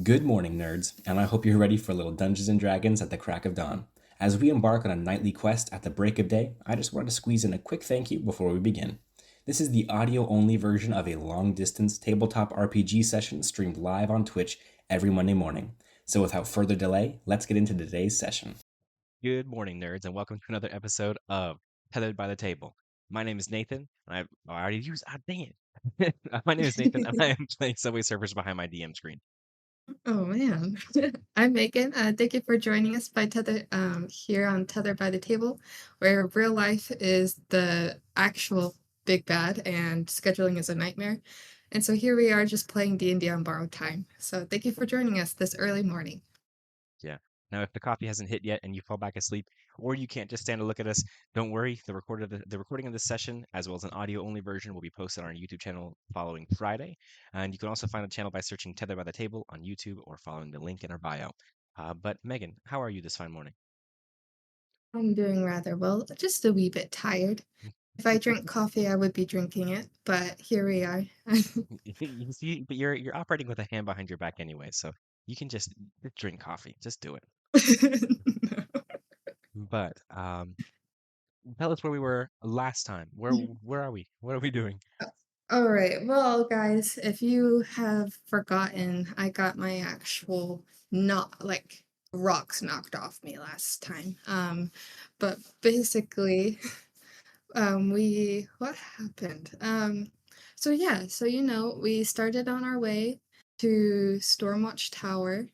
Good morning, nerds, and I hope you're ready for a little Dungeons and Dragons at the crack of dawn. As we embark on a nightly quest at the break of day, I just wanted to squeeze in a quick thank you before we begin. This is the audio only version of a long distance tabletop RPG session streamed live on Twitch every Monday morning. So without further delay, let's get into today's session. Good morning, nerds, and welcome to another episode of Tethered by the Table. My name is Nathan, and I already used. Dang it! My name is Nathan, and I am playing Subway Surfers behind my DM screen. Oh man. I'm Megan. Thank you for joining us by Tether here on Tether by the Table, where real life is the actual big bad and scheduling is a nightmare. And so here we are just playing D&D on borrowed time. So thank you for joining us this early morning. Yeah. Now, if the coffee hasn't hit yet and you fall back asleep, or you can't just stand to look at us, don't worry. The recording of this session, as well as an audio only version, will be posted on our YouTube channel following Friday. And you can also find the channel by searching Tether by the Table on YouTube or following the link in our bio. But Megan, how are you this fine morning? I'm doing rather well, just a wee bit tired. If I drink coffee, I would be drinking it, but here we are. You see, but you're operating with a hand behind your back anyway, so you can just drink coffee. Just do it. But tell us where we were last time. Where are we? What are we doing? All right. Well, guys, if you have forgotten, I got my actual not like rocks knocked off me last time. But basically, we what happened? So yeah, so we started on our way to Stormwatch Tower.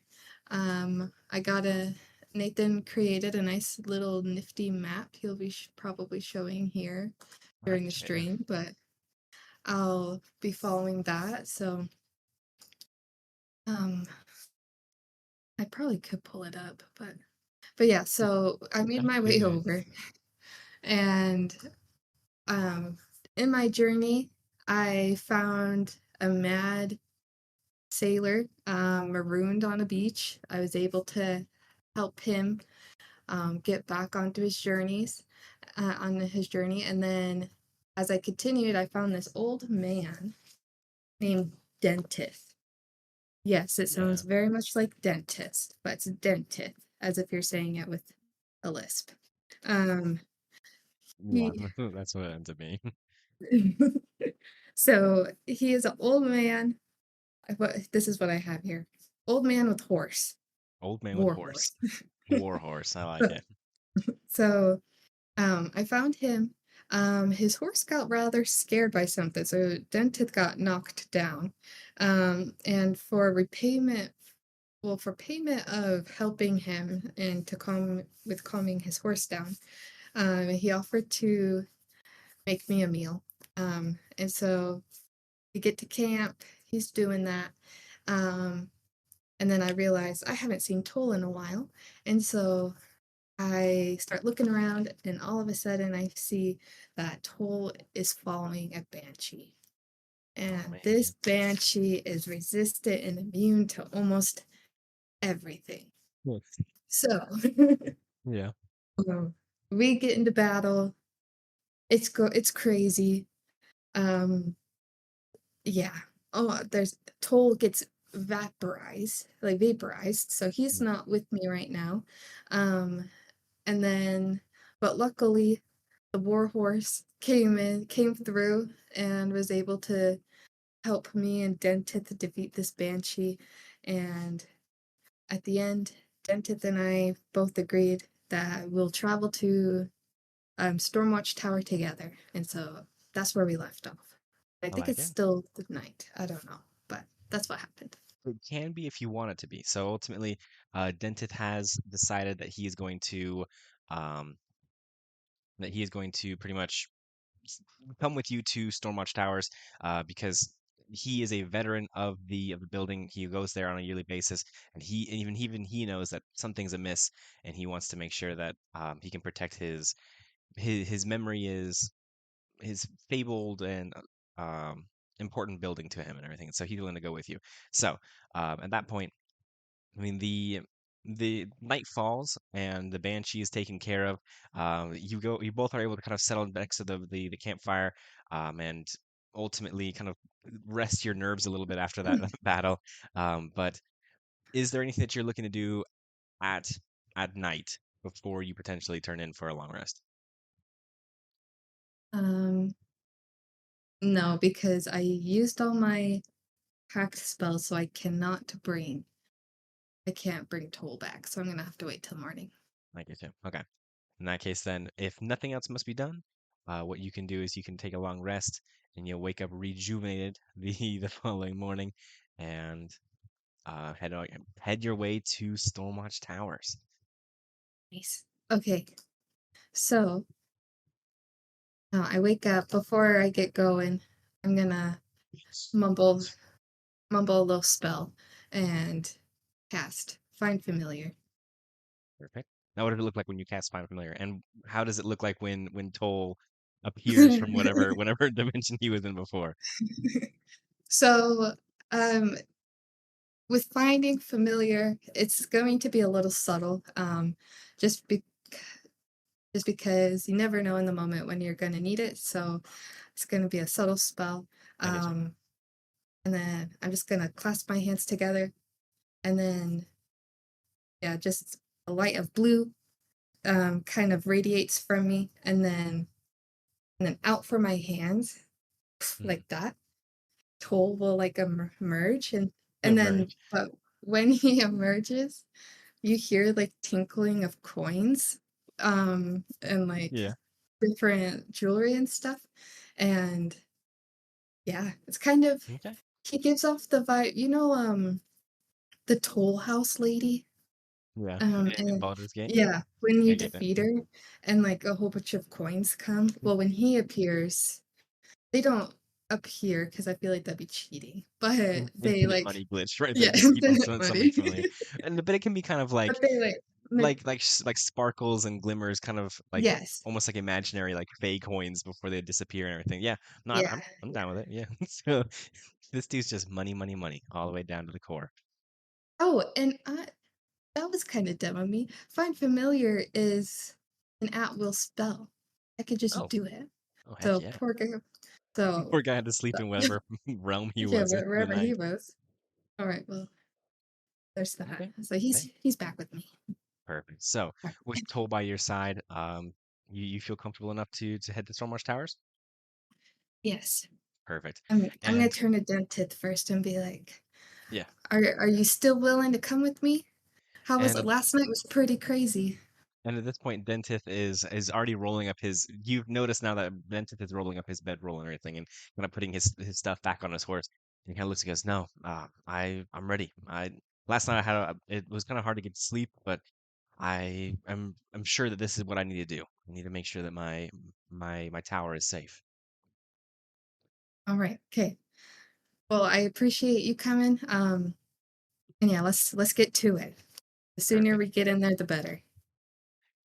I got a Nathan created a nice little nifty map he'll be probably showing here during the Okay. stream, but I'll be following that. So, um, I probably could pull it up, but yeah. So I made my way Okay. over, and um, in my journey, I found a mad sailor marooned on a beach. I was able to help him get back onto his journey, and then as I continued, I found this old man named Dentith. Yes, it sounds Yeah. very much like dentist, but it's dentist, as if you're saying it with a lisp. Um, Yeah. he That's what it ends up being. so he is an old man. This is what I have here. Old man with horse, Old man with war horse. horse. War horse. I like it. So I found him. His horse got rather scared by something, so Dentith got knocked down. And for repayment, well, for payment of helping him and to calming his horse down, he offered to make me a meal. And so we get to camp. He's doing that. Um, and then I realized I haven't seen Toll in a while, and so I start looking around, and all of a sudden I see that Toll is following a banshee. Oh And this man. banshee is resistant and immune to almost everything. Yes. So Yeah. um, we get into battle. It's crazy. Um, yeah. Oh, there's Toll gets vaporized. So he's Mm. not with me right now. Um, and then, but luckily, the war horse came through, and was able to help me and Dentith defeat this banshee. And at the end, Dentith and I both agreed that we'll travel to Stormwatch Tower together. And so that's where we left off. I I think like it's it. still the night. I don't know, but that's what happened. It can be if you want it to be. So ultimately, Dentith has decided um, that he is going to pretty much come with you to Stormwatch Towers because he is a veteran of the building. He goes there on a yearly basis, and even he knows that something's amiss, and he wants to make sure that he can protect his memory is his fabled and important building to him and everything. So he's willing to go with you. So at that point, I mean the night falls and the banshee is taken care of. You both are able to kind of settle next to the campfire, and ultimately kind of rest your nerves a little bit after that battle. But Is there anything that you're looking to do at night before you potentially turn in for a long rest? Um, no, because I used all my hacked spells, so I can't bring Toll back, so I'm gonna have to wait till morning. I get you. Okay. In that case, then, if nothing else must be done, what you can do is you can take a long rest, and you'll wake up rejuvenated the following morning, and head your way to Stormwatch Towers. Nice. Okay, so I wake up before I get going. I'm gonna mumble mumble a little spell and cast Find Familiar. Perfect. Now, what does it look like when you cast Find Familiar, and how does it look like when Toll appears from whatever dimension he was in before? So, um, with finding familiar, it's going to be a little subtle, just be just because you never know in the moment when you're gonna need it. So it's gonna be a subtle spell. I get you. Um, and then I'm just gonna clasp my hands together, and then yeah, just a light of blue kind of radiates from me, and then out from my hands Hmm. like that. Toll will like emerge, and then Emerge. but when he emerges, you hear like tinkling of coins, and like Yeah. different jewelry and stuff. And yeah, it's kind of Okay. he gives off the vibe, the Toll House lady. Yeah. In And Baldur's Gate. yeah, when I you get that. defeat her and like a whole bunch of coins come, well, when he appears, they don't appear because I feel like that'd be cheating. But they Infinite like, money glitch right there. yeah, Just keep on infinite sending something money. familiar, and but it can be kind of But they like, like sparkles and glimmers, kind of like yes, almost like imaginary like fake coins before they disappear and everything. Yeah, no, yeah. I'm down with it. Yeah, so this dude's just money, money, money all the way down to the core. Oh, and that was kind of dumb of me. Find familiar is an at will spell. I could just Oh, do it. oh heck So yeah! poor guy. So Poor guy had to sleep in whatever realm he yeah, was in for the wherever he night. was. All right, well, there's that. Okay, So hey, he's back with me. perfect. So All with right. Toll by your side, you feel comfortable enough to head to Stormwatch Towers? Yes. Perfect. I'm gonna And turn to Dentith first and be like, yeah, are you still willing to come with me? How was and it? Last night was pretty crazy. And at this point, Dentith is already rolling up his. You've noticed now that Dentith is rolling up his bedroll and everything, and kind of putting his stuff back on his horse. And he kind of looks and goes, "No, I'm ready. I last night I had it was kind of hard to get to sleep, but I'm sure that this is what I need to do. I need to make sure that my tower is safe." All right. Okay. Well, I appreciate you coming. And yeah, let's get to it. The sooner Perfect. we get in there, the better.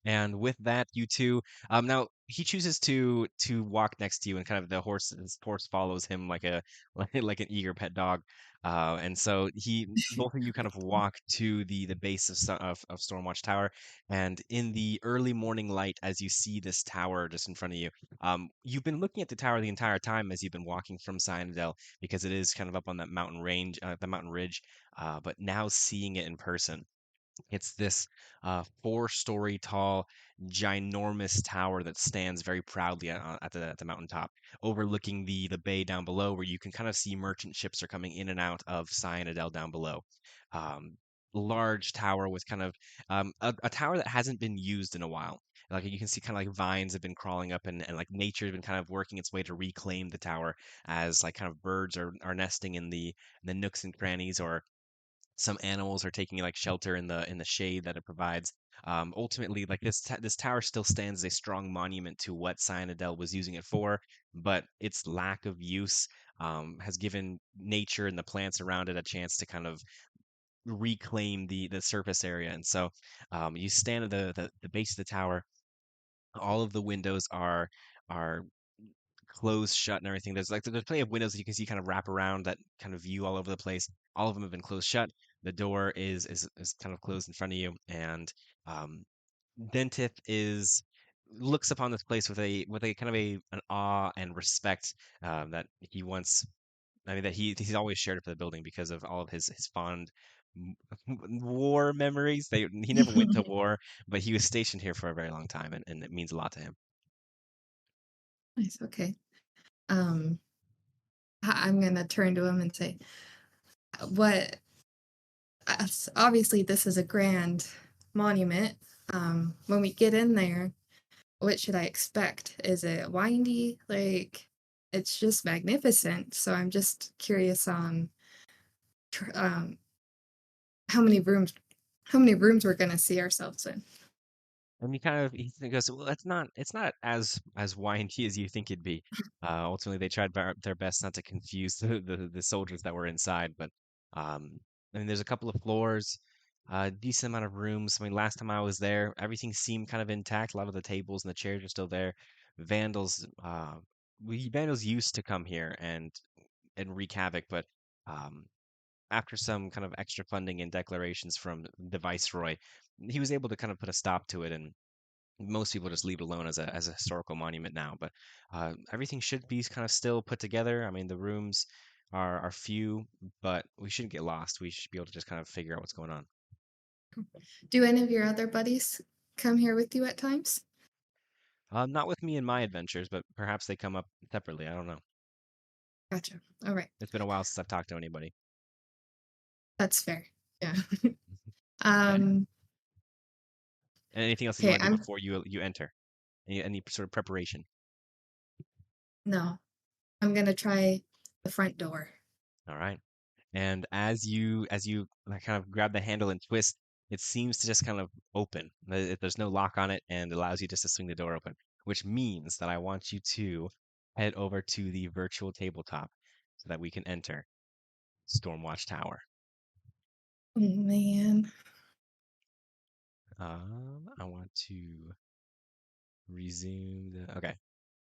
And with that, you two, now he chooses to walk next to you, and kind of his horse follows him like a like an eager pet dog. And so both of you kind of walk to the base of Stormwatch Tower, and in the early morning light, as you see this tower just in front of you, you've been looking at the tower the entire time as you've been walking from Cyanidel, because it is kind of up on that mountain range, the mountain ridge. But now seeing it in person, it's this four-story tall, ginormous tower that stands very proudly at the mountaintop, overlooking the bay down below, where you can kind of see merchant ships are coming in and out of Cyanidel down below. Um, Large tower with kind of a tower that hasn't been used in a while. Like you can see, kind of like vines have been crawling up, and like nature has been kind of working its way to reclaim the tower, as like kind of birds are nesting in the nooks and crannies, or some animals are taking like shelter in the shade that it provides. Ultimately, like this tower still stands as a strong monument to what Cyanidel was using it for, but its lack of use has given nature and the plants around it a chance to kind of reclaim the surface area. And so you stand at the base of the tower. All of the windows are closed shut and everything. There's plenty of windows that you can see kind of wrap around that kind of view all over the place. All of them have been closed shut. The door is kind of closed in front of you, and um, Dentith is looks upon this place with a kind of an awe and respect that he once. I mean that he's always shared for the building because of all of his fond war memories. He never went to war, but he was stationed here for a very long time, and it means a lot to him. Nice. Okay. Um, I'm gonna turn to him and say, "What? Obviously, this is a grand monument. When we get in there, what should I expect? Is it windy? Like, it's just magnificent. So I'm just curious on um, how many rooms, how many rooms we're gonna see ourselves in." And he goes, well, it's not as windy as you think it'd be. Ultimately, they tried their best not to confuse the soldiers that were inside, but I mean, there's a couple of floors, decent amount of rooms. I mean, last time I was there, everything seemed kind of intact. A lot of the tables and the chairs are still there. Vandals, vandals used to come here and wreak havoc, but um, after some kind of extra funding and declarations from the viceroy, he was able to kind of put a stop to it, and most people just leave it alone as a historical monument now. But everything should be kind of still put together. I mean, the rooms are few, but we shouldn't get lost. We should be able to just kind of figure out what's going on. Do any of your other buddies come here with you at times? Not with me in my adventures, but perhaps they come up separately. I don't know. Gotcha. All right. It's been a while since I've talked to anybody. That's fair. Yeah. Okay. Um, And anything else that you okay, want to do I'm before you enter? Any sort of preparation? no, I'm gonna try the front door. All right. And as you like, kind of grab the handle and twist, it seems to just kind of open. There's no lock on it, and it allows you just to swing the door open, which means that I want you to head over to the virtual tabletop so that we can enter Stormwatch Tower. Oh, man. I want to resume the. Okay,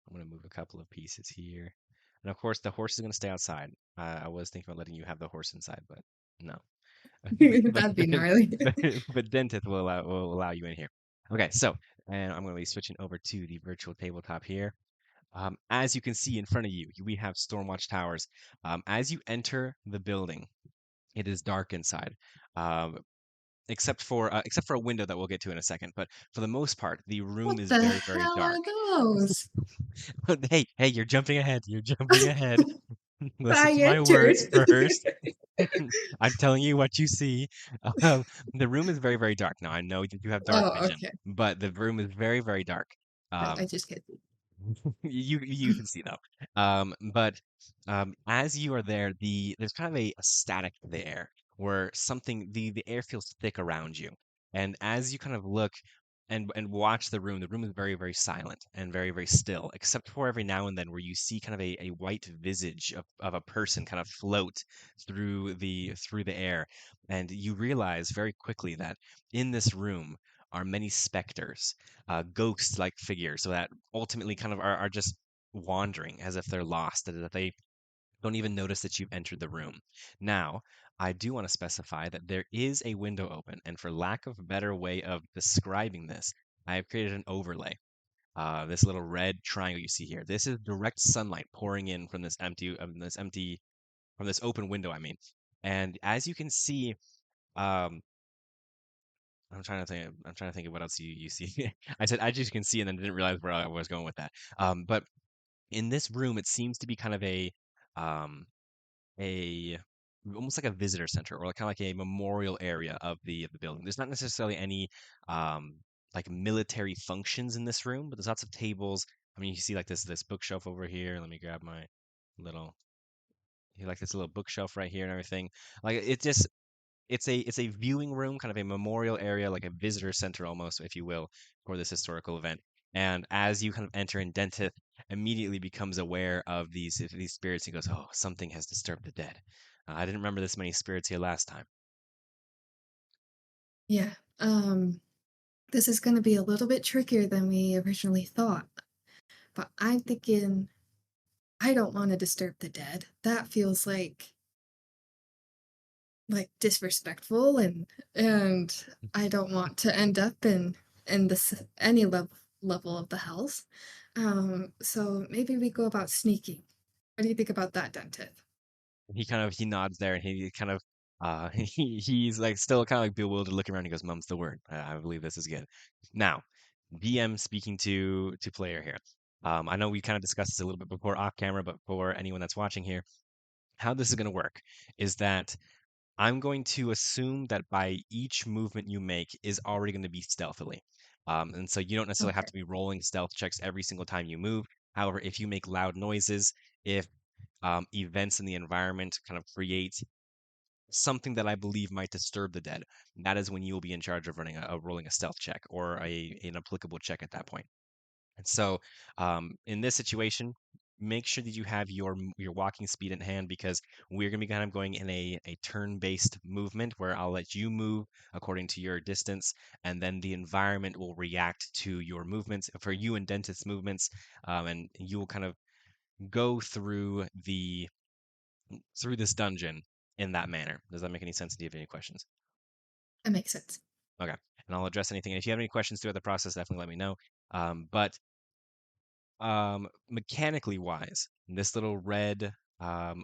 I'm gonna move a couple of pieces here, and of course the horse is gonna stay outside. I was thinking about letting you have the horse inside, but no. but That'd be gnarly. but but Dentith will allow you in here. Okay, so and I'm going to be switching over to the virtual tabletop here. As you can see in front of you, we have Stormwatch Towers. As you enter the building, it is dark inside, um, except for a window that we'll get to in a second. But for the most part, the What room is the very, very hell dark. are those? Hey, you're jumping ahead. You're jumping ahead. Listen I to my entered. words first. I'm telling you what you see. Um, the room is very, very dark. Now, I know that you have dark Oh, vision, okay. but the room is very, very dark. I Um, just get you can see though. But as you are there, there's kind of a static to the air where the air feels thick around you. And as you kind of look and watch the room is very, very silent and very, very still, except for every now and then where you see kind of a white visage of a person kind of float through the air. And you realize very quickly that in this room are many specters, ghost-like figures, so that ultimately kind of are just wandering as if they're lost, that they don't even notice that you've entered the room. Now, I do want to specify that there is a window open, and for lack of a better way of describing this, I have created an overlay. This little red triangle you see here. This is direct sunlight pouring in from from this open window, I mean. And as you can see, um, I'm trying to think of what else you see. I said as you can see, and then didn't realize where I was going with that. But in this room, it seems to be kind of um, a almost like a visitor center or like kind of like a memorial area of the building. There's not necessarily any um, like military functions in this room, but there's lots of tables. I mean, you see like this bookshelf over here. Let me grab my little. You like this little bookshelf right here and everything. Like it's a viewing room, kind of a memorial area, like a visitor center almost, if you will, for this historical event. And as you kind of enter in, Dentith immediately becomes aware of these spirits. He goes, "Oh, something has disturbed the dead. I didn't remember this many spirits here last time." yeah. This is gonna be a little bit trickier than we originally thought, but I'm thinking I don't want to disturb the dead. That feels like disrespectful, and I don't want to end up in this any level of the house. So maybe we go about sneaking. What do you think about that, Dented? He nods there, and he kind of He's like still kind of like bewildered, looking around. He goes, "Mum's the word. I believe this is good." Now, DM speaking to player here. I know we kind of discussed this a little bit before off camera, but for anyone that's watching here, how this is going to work is that I'm going to assume that by each movement you make is already going to be stealthily. And so you don't necessarily have Okay. to be rolling stealth checks every single time you move. However, if you make loud noises, if events in the environment kind of create something that I believe might disturb the dead, that is when you will be in charge of running rolling a stealth check or an applicable check at that point. And so, in this situation, make sure that you have your walking speed in hand because we're going to be kind of going in a turn-based movement where I'll let you move according to your distance, and then the environment will react to your movements. For you and Dentist's movements, and you will kind of go through this dungeon in that manner. Does that make any sense? Do you have any questions? That makes sense. Okay, and I'll address anything. And if you have any questions throughout the process, definitely let me know. But mechanically wise, this little red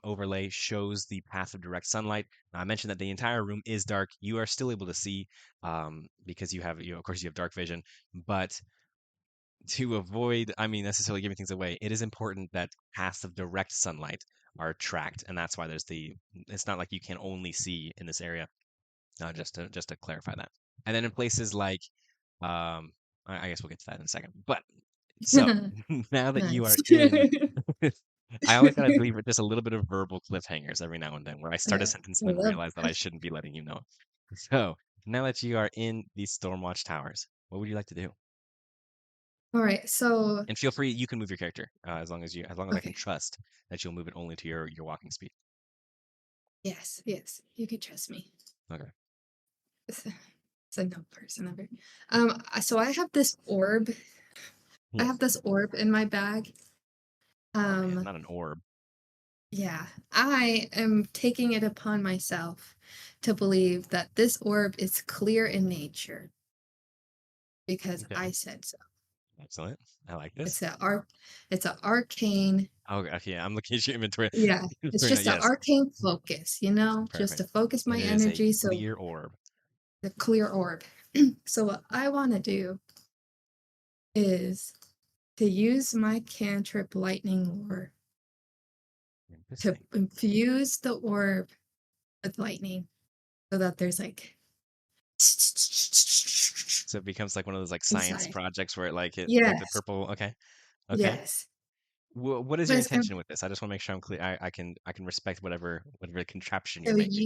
overlay shows the path of direct sunlight. Now, I mentioned that the entire room is dark. You are still able to see because of course, you have dark vision. But to avoid, I mean, necessarily giving things away, it is important that paths of direct sunlight are tracked, and that's why it's not like you can only see in this area. Just to clarify that. And then in places like, I guess we'll get to that in a second. But so now that you are Nice. in, I always gotta leave it just a little bit of verbal cliffhangers every now and then, where I start a Yeah, sentence I and then love realize that I that. shouldn't be letting you know. So now that you are in these Stormwatch towers, what would you like to do? All right, so And feel free, you can move your character as long as I can okay. trust that you'll move it only to your walking speed. Yes, yes, you can trust me. Okay. It's a, it's a no person ever. So I have this orb. I Yes. have this orb in my bag. Okay. Um, Not an orb. yeah, I am taking it upon myself to believe that this orb is clear in nature because Okay. I said so. Excellent. I like this. It's it's an arcane. Oh, okay. Yeah, I'm looking at your inventory. Yeah, it's Inventory now. just an Yes. arcane focus, just Perfect. to focus my And it is a energy. So clear orb. the clear orb. So what I want to do is to use my cantrip lightning lure to Interesting. infuse the orb with lightning so that there's like So it becomes like one of those like science inside. projects where like the Yes, purple. Okay. Okay. yes. What is But your it's gonna intention with this? I just want to make sure I'm clear. I can respect whatever contraption you're so making.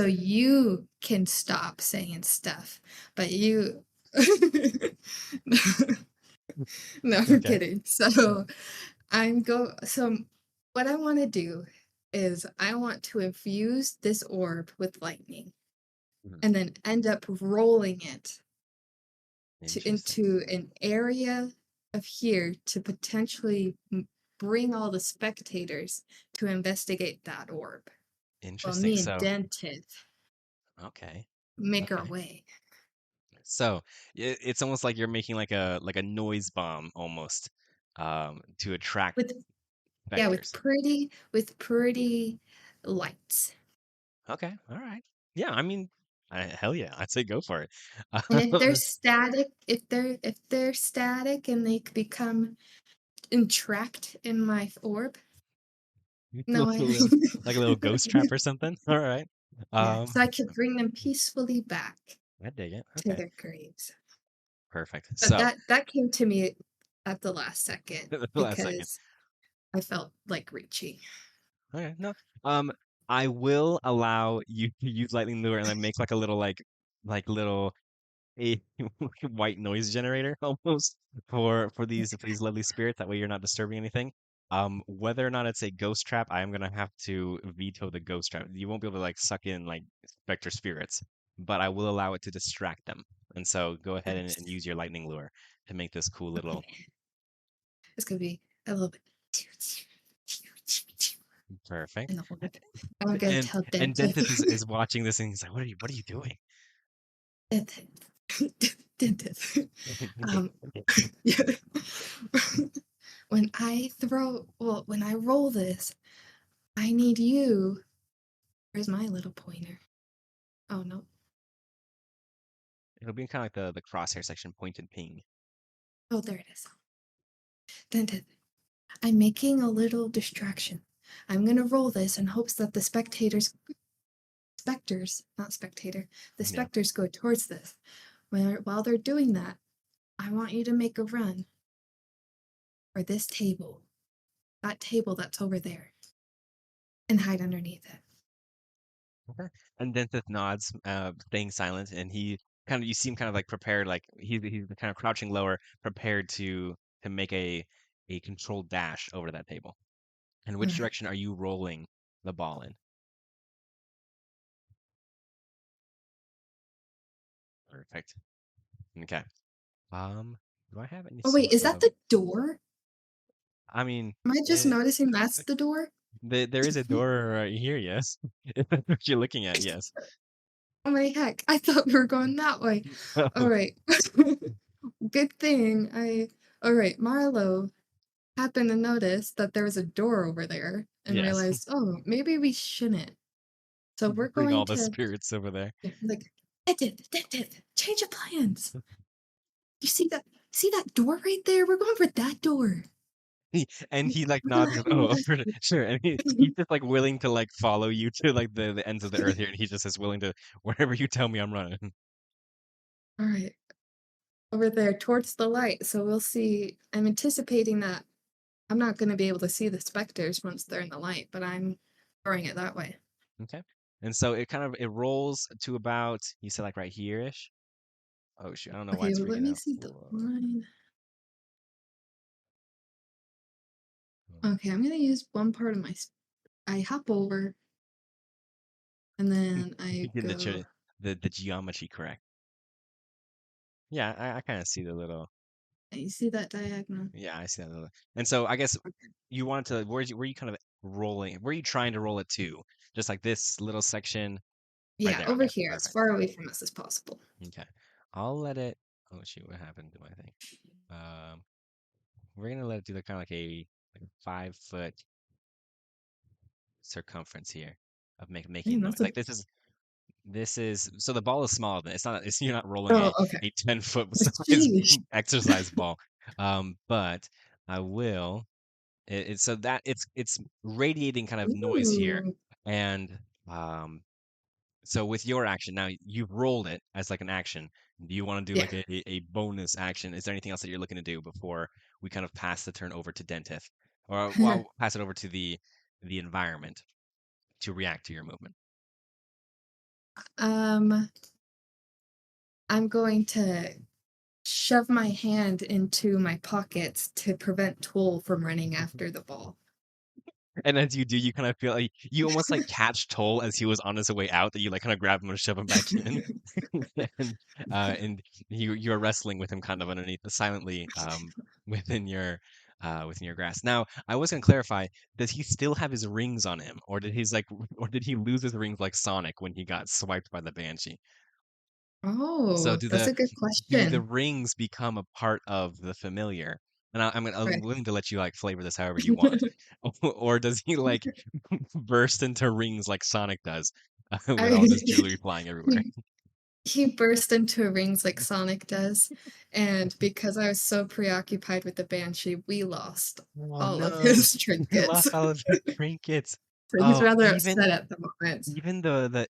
you can stop saying stuff, but you no, I'm Okay. kidding. So what I want to do is I want to infuse this orb with lightning Mhm. and then end up rolling it Interesting. into an area of here to potentially bring all the spectators to investigate that orb. While Interesting. me and So Dentith okay. make our Okay. way So it's almost like you're making like a noise bomb almost to attract with yeah, vectors. with pretty lights. Okay. All right. Yeah. I mean, hell yeah. I'd say go for it. And if they're Um, static, if they're static and they become entrapped in my orb, no, like a little like a little ghost trap or something. All right. yeah, Um, so I could bring them peacefully back I dig it. to Okay. their graves. Perfect. But So that came to me at the last second the last second. because I felt like reaching. Okay. No. Um, I will allow you to use lightning lure and then make like a little like little a white noise generator almost for these lovely spirits. That way you're not disturbing anything. Whether or not it's a ghost trap, I am gonna have to veto the ghost trap. You won't be able to like suck in like specter spirits, but I will allow it to distract them. And so go ahead and Nice. use your lightning lure to make this cool little Okay. It's gonna be a little bit perfect. in the orb. I'm gonna And tell and Dentith. Dentith is watching this and he's like, what are you doing? Dentith. Um, yeah. When I roll this, I need you. Where's my little pointer? Oh no. It'll be kind of like the crosshair section, point and ping. Oh, there it is. Dented. I'm making a little distraction. I'm gonna roll this in hopes that the specters, not spectator, the Yeah. specters go towards this. While they're doing that, I want you to make a run for this table, that table that's over there, and hide underneath it. Okay. And Dentith nods, staying silent, and he kind of you see him kind of like prepared, like he's kind of crouching lower, prepared to make a controlled dash over to that table. And All which right. direction are you rolling the ball in? Perfect. Okay. Um, do I have any Oh wait, sort is that of? the door? I mean, Am I just eh, noticing that's the door? there is a door right here. Yes, if that's what you're looking at. Yes. Oh my heck, I thought we were going that way. All right. Good thing all right, Marlowe happened to notice that there was a door over there and Yes. realized, oh, maybe we shouldn't. So we're Bring going all the to spirits over there. like that did change of plans. You see that door right there? We're going for that door. And he like We're nods gonna and hide goes, in oh, the sure. And he's just like willing to like follow you to like the ends of the earth here. And he just is willing to wherever you tell me I'm running. All right, over there towards the light. So we'll see. I'm anticipating that I'm not going to be able to see the specters once they're in the light, but I'm throwing it that way. Okay. And so it kind of it rolls to about you said like right here-ish. Oh shoot, I don't know why Okay, it's well, let reading me out. see the Whoa. line. Hmm. Okay, I'm gonna use one part of I hop over and then You I get go. the geometry correct. Yeah, I kind of see the little. You see that diagonal? Yeah, I see that little. And so I guess you wanted to were you kind of rolling? Were you trying to roll it to? Just like this little section right Yeah, there. over Okay, here, as perfect. far away from us as possible. Okay. I'll let it. Oh shoot, what happened to my thing? Um, we're gonna let it do kind of like a 5 foot circumference here of making Man, noise. that's a. Like this is so the ball is smaller than it's not it's you're not rolling Oh, okay. a 10 foot size Sheesh. exercise ball. But I will so that it's radiating kind of noise here Ooh. and um so with your action now you've rolled it as like an action. Do you want to do Yeah. like a bonus action? Is there anything else that you're looking to do before we kind of pass the turn over to Dentith? Or well, I'll pass it over to the environment to react to your movement. um, I'm going to shove my hand into my pockets to prevent Toll from running after the ball. And as you do, you kind of feel like you almost like catch Toll as he was on his way out, that you like kind of grab him and shove him back in, and and you're wrestling with him kind of underneath, silently, within within your grasp. Now, I was gonna clarify: does he still have his rings on him, or or did he lose his rings like Sonic when he got swiped by the Banshee? So Oh, that's a good do the question. rings become a part of the familiar? And I'm Right. willing to let you like flavor this however you want. Or does he like burst into rings like Sonic does with all this I jewelry flying everywhere? he he burst into rings like Sonic does, and because I was so preoccupied with the Banshee, we lost Oh all of no, his you trinkets. lost all of your trinkets. So he's Oh, rather upset at the moment. even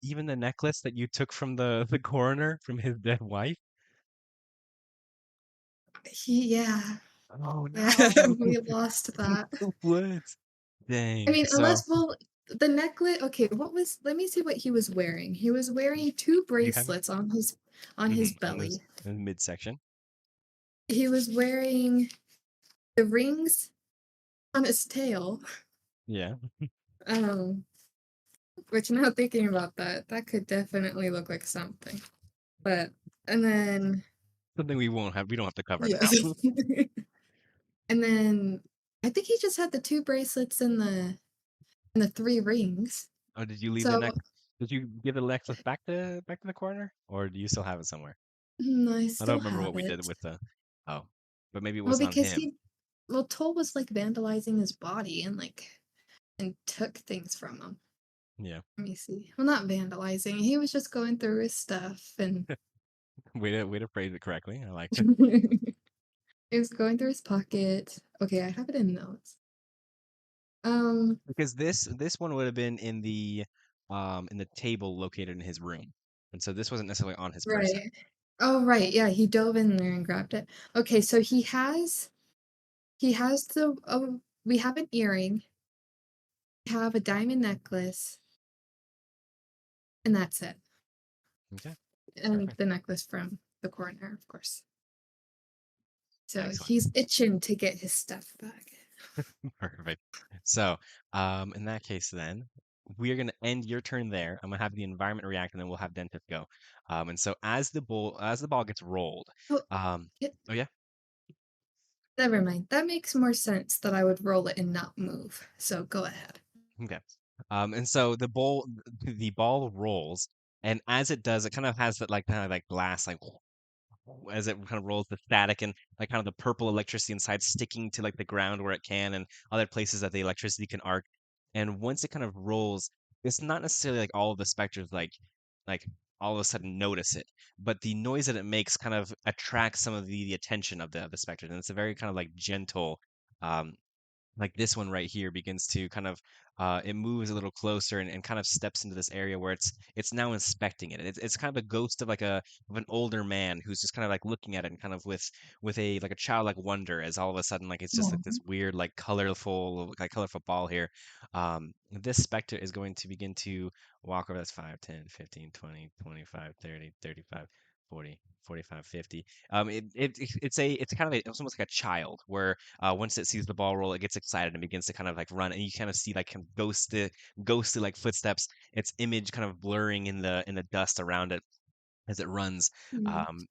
even the necklace that you took from the coroner from his dead wife. Yeah, Oh yeah, no, we lost that. what? I Dang. mean, So unless, well, the necklace, okay, let me see what he was wearing. He was wearing two you have it bracelets on his on this belly. midsection. He was wearing the rings on his tail. Yeah. Um, which now thinking about that, that could definitely look like something. But and then Something we don't have to cover yes. now. And then I think he just had the two bracelets and the three rings. Oh, did you leave the So neck? Did you give the necklace back to the coroner, or do you still have it somewhere? I I don't still remember what have we did it. with the. Oh, but maybe it Well, wasn't on because him. Toll was like vandalizing his body and took things from him. Yeah. Let me see. Well, not vandalizing. He was just going through his stuff and Way to phrase it correctly. I like it. he was going through his pocket. Okay, I have it in notes. Um, Because this one would have been in the table located in his room. And so this wasn't necessarily on his person. right. Oh, right. Yeah, he dove in there and grabbed it. Okay, so he has the we have an earring, we have a diamond necklace, and that's it. Okay. And Perfect. the necklace from the corner, of course. So Excellent. he's itching to get his stuff back. Perfect. So, in that case, then we are going to end your turn there. I'm going to have the environment react, and then we'll have Dentith go. And so as the ball gets rolled, Oh, um, it, oh yeah, never mind. That makes more sense that I would roll it and not move. So go ahead. okay. And so the ball rolls, and as it does, it kind of has that like kind of like glass like as it kind of rolls the static and like kind of the purple electricity inside sticking to like the ground where it can and other places that the electricity can arc. And once it kind of rolls, it's not necessarily like all of the specters like all of a sudden notice it, but the noise that it makes kind of attracts some of the attention of the specters. And it's a very kind of like gentle um like this one right here begins to kind of it moves a little closer and kind of steps into this area where it's now inspecting it. It's kind of a ghost of like a of an older man who's just kind of like looking at it and kind of with a like a childlike wonder as all of a sudden like it's just like this Oh, weird like colorful ball here. This specter is going to begin to walk over. That's 5, 10, 15, 20, 25, 30, 35, 40, 45, 50. It's kind of it's almost like a child where once it sees the ball roll, it gets excited and begins to kind of like run, and you kind of see like kind of ghostly like footsteps. Its image kind of blurring in the dust around it as it runs. mm. Um,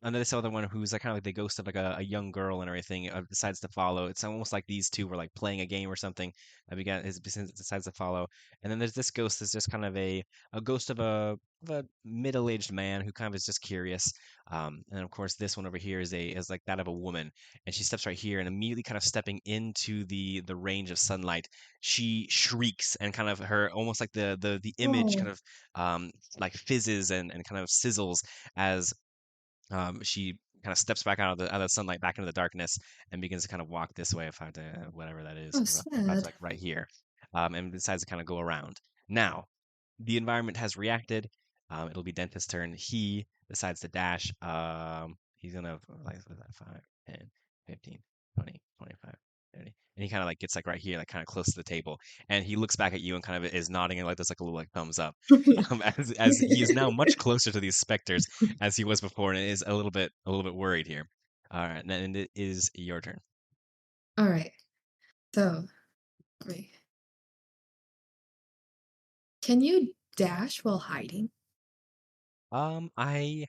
and then this other one who's like kind of like the ghost of like a young girl and everything decides to follow. It's almost like these two were like playing a game or something. Decides to follow. And then there's this ghost that's just kind of a ghost of a middle-aged man who kind of is just curious. And of course, this one over here is like that of a woman, and she steps right here, and immediately kind of stepping into the range of sunlight, she shrieks and kind of her almost like the image kind Oh, of like fizzes and kind of sizzles as she kind of steps back out of the sunlight back into the darkness and begins to kind of walk this way if I have to whatever that is oh, about to sad. like right here and decides to kind of go around. Now the environment has reacted. It'll be Dentist's turn. He decides to dash. He's gonna like what's that, 5, 10, 15, 20, 25, 30. And he kind of like gets like right here, like kind of close to the table. And he looks back at you and kind of is nodding and like this like a little like thumbs up. As he is now much closer to these specters as he was before and is a little bit worried here. All right, and then it is your turn. All right. So, wait. Can you dash while hiding? I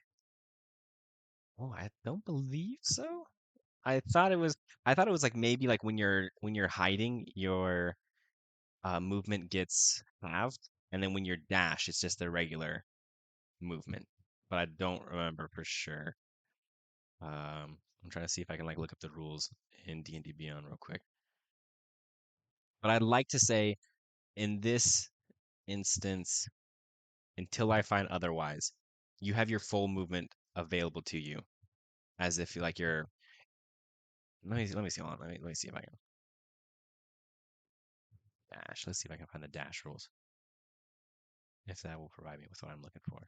I don't believe so. I thought it was I thought it was like maybe like when you're hiding, your movement gets halved, and then when you're dash, it's just a regular movement. But I don't remember for sure. I'm trying to see if I can like look up the rules in D&D Beyond real quick. But I'd like to say in this instance, until I find otherwise, you have your full movement available to you, as if like you're. Let me see. Hold on. Let me see if I can dash. Let's see if I can find the dash rules. If that will provide me with what I'm looking for.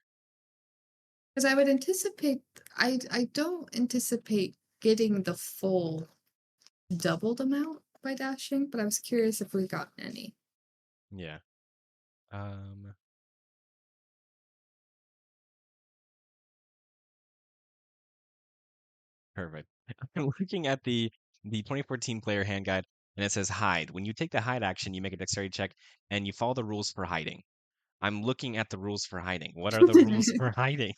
Because I would anticipate, I don't anticipate getting the full doubled amount by dashing, but I was curious if we got any. Yeah. Um. Perfect. I'm looking at the 2014 player hand guide, and it says hide. When you take the hide action, you make a dexterity check, and you follow the rules for hiding. I'm looking at the rules for hiding. What are the rules for hiding?